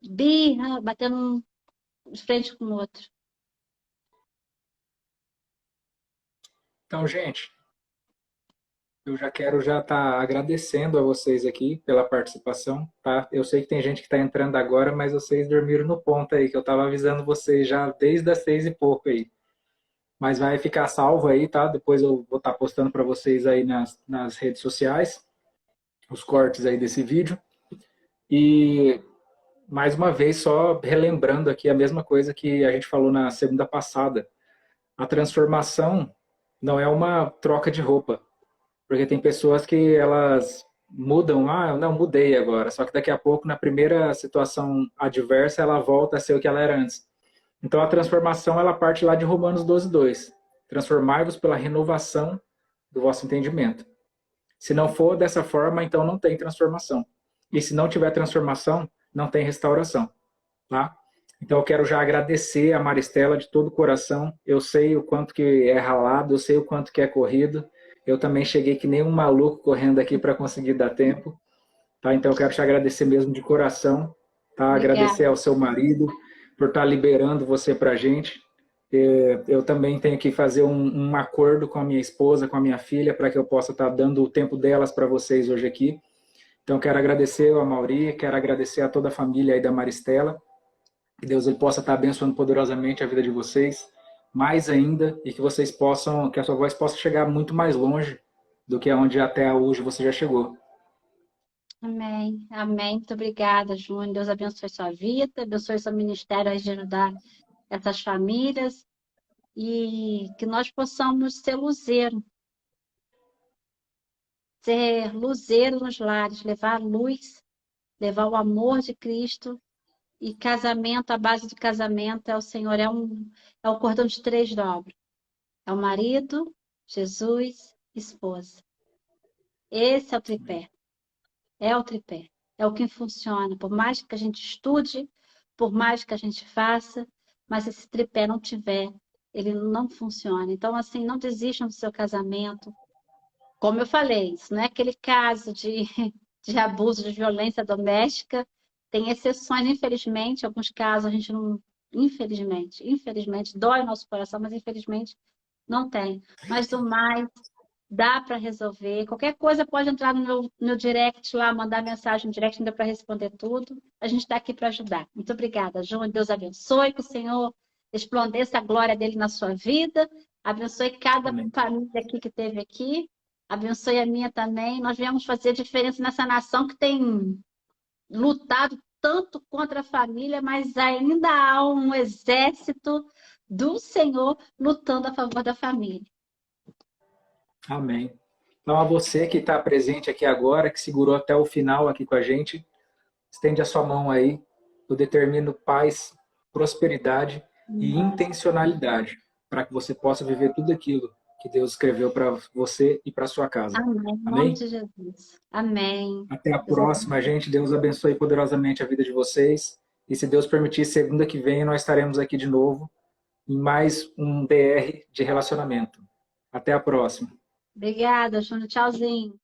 birra, batendo um de frente com o outro. Então, gente, eu já quero estar agradecendo a vocês aqui pela participação, tá? Eu sei que tem gente que está entrando agora, mas vocês dormiram no ponto aí, que eu estava avisando vocês já desde as 6 e pouco aí. Mas vai ficar salvo aí, tá? Depois eu vou estar postando para vocês aí nas redes sociais, os cortes aí desse vídeo. E mais uma vez, só relembrando aqui a mesma coisa que a gente falou na segunda passada. A transformação não é uma troca de roupa. Porque tem pessoas que elas mudam, eu não mudei agora, só que daqui a pouco, na primeira situação adversa, ela volta a ser o que ela era antes. Então a transformação, ela parte lá de Romanos 12:2. Transformai-vos pela renovação do vosso entendimento. Se não for dessa forma, então não tem transformação. E se não tiver transformação, não tem restauração. Tá? Então eu quero já agradecer a Maristela de todo o coração. Eu sei o quanto que é ralado, eu sei o quanto que é corrido. Eu também cheguei que nem um maluco correndo aqui para conseguir dar tempo. Tá? Então eu quero te agradecer mesmo de coração. Tá? Agradecer ao seu marido por estar liberando você para a gente. Eu também tenho que fazer um acordo com a minha esposa, com a minha filha, para que eu possa estar dando o tempo delas para vocês hoje aqui. Então quero agradecer a Mauri, quero agradecer a toda a família aí da Maristela. Que Deus ele possa estar abençoando poderosamente a vida de vocês, mais ainda, e que vocês possam, que a sua voz possa chegar muito mais longe do que aonde até hoje você já chegou. Amém, amém. Muito obrigada, Júnior. Deus abençoe sua vida, abençoe seu ministério aí de ajudar essas famílias e que nós possamos ser luzeiro nos lares, levar a luz, levar o amor de Cristo. E casamento, a base do casamento é o Senhor, é o cordão de 3 dobras. É o marido, Jesus, esposa. Esse é o tripé. É o tripé. É o que funciona. Por mais que a gente estude, por mais que a gente faça, mas se esse tripé não tiver, ele não funciona. Então, assim, não desistam do seu casamento. Como eu falei, isso não é aquele caso de abuso, de violência doméstica. Tem exceções, infelizmente. Em alguns casos a gente não. Infelizmente, dói o nosso coração, mas infelizmente não tem. Mas do mais, dá para resolver. Qualquer coisa pode entrar no meu direct lá, mandar mensagem no direct, não dá para responder tudo. A gente está aqui para ajudar. Muito obrigada, João. Deus abençoe, que o Senhor resplandeça a glória dele na sua vida. Abençoe cada Amém. família aqui que esteve aqui. Abençoe a minha também. Nós viemos fazer diferença nessa nação que tem lutado tanto contra a família, mas ainda há um exército do Senhor lutando a favor da família. Amém. Então a você que está presente aqui agora, que segurou até o final aqui com a gente, estende a sua mão aí. Eu determino paz, prosperidade e intencionalidade para que você possa viver tudo aquilo que Deus escreveu para você e para sua casa. Amém. Em nome de Jesus. Amém. Até a próxima, gente. Deus abençoe poderosamente a vida de vocês. E se Deus permitir, segunda que vem nós estaremos aqui de novo em mais um DR de relacionamento. Até a próxima. Obrigada, Júnior. Tchauzinho.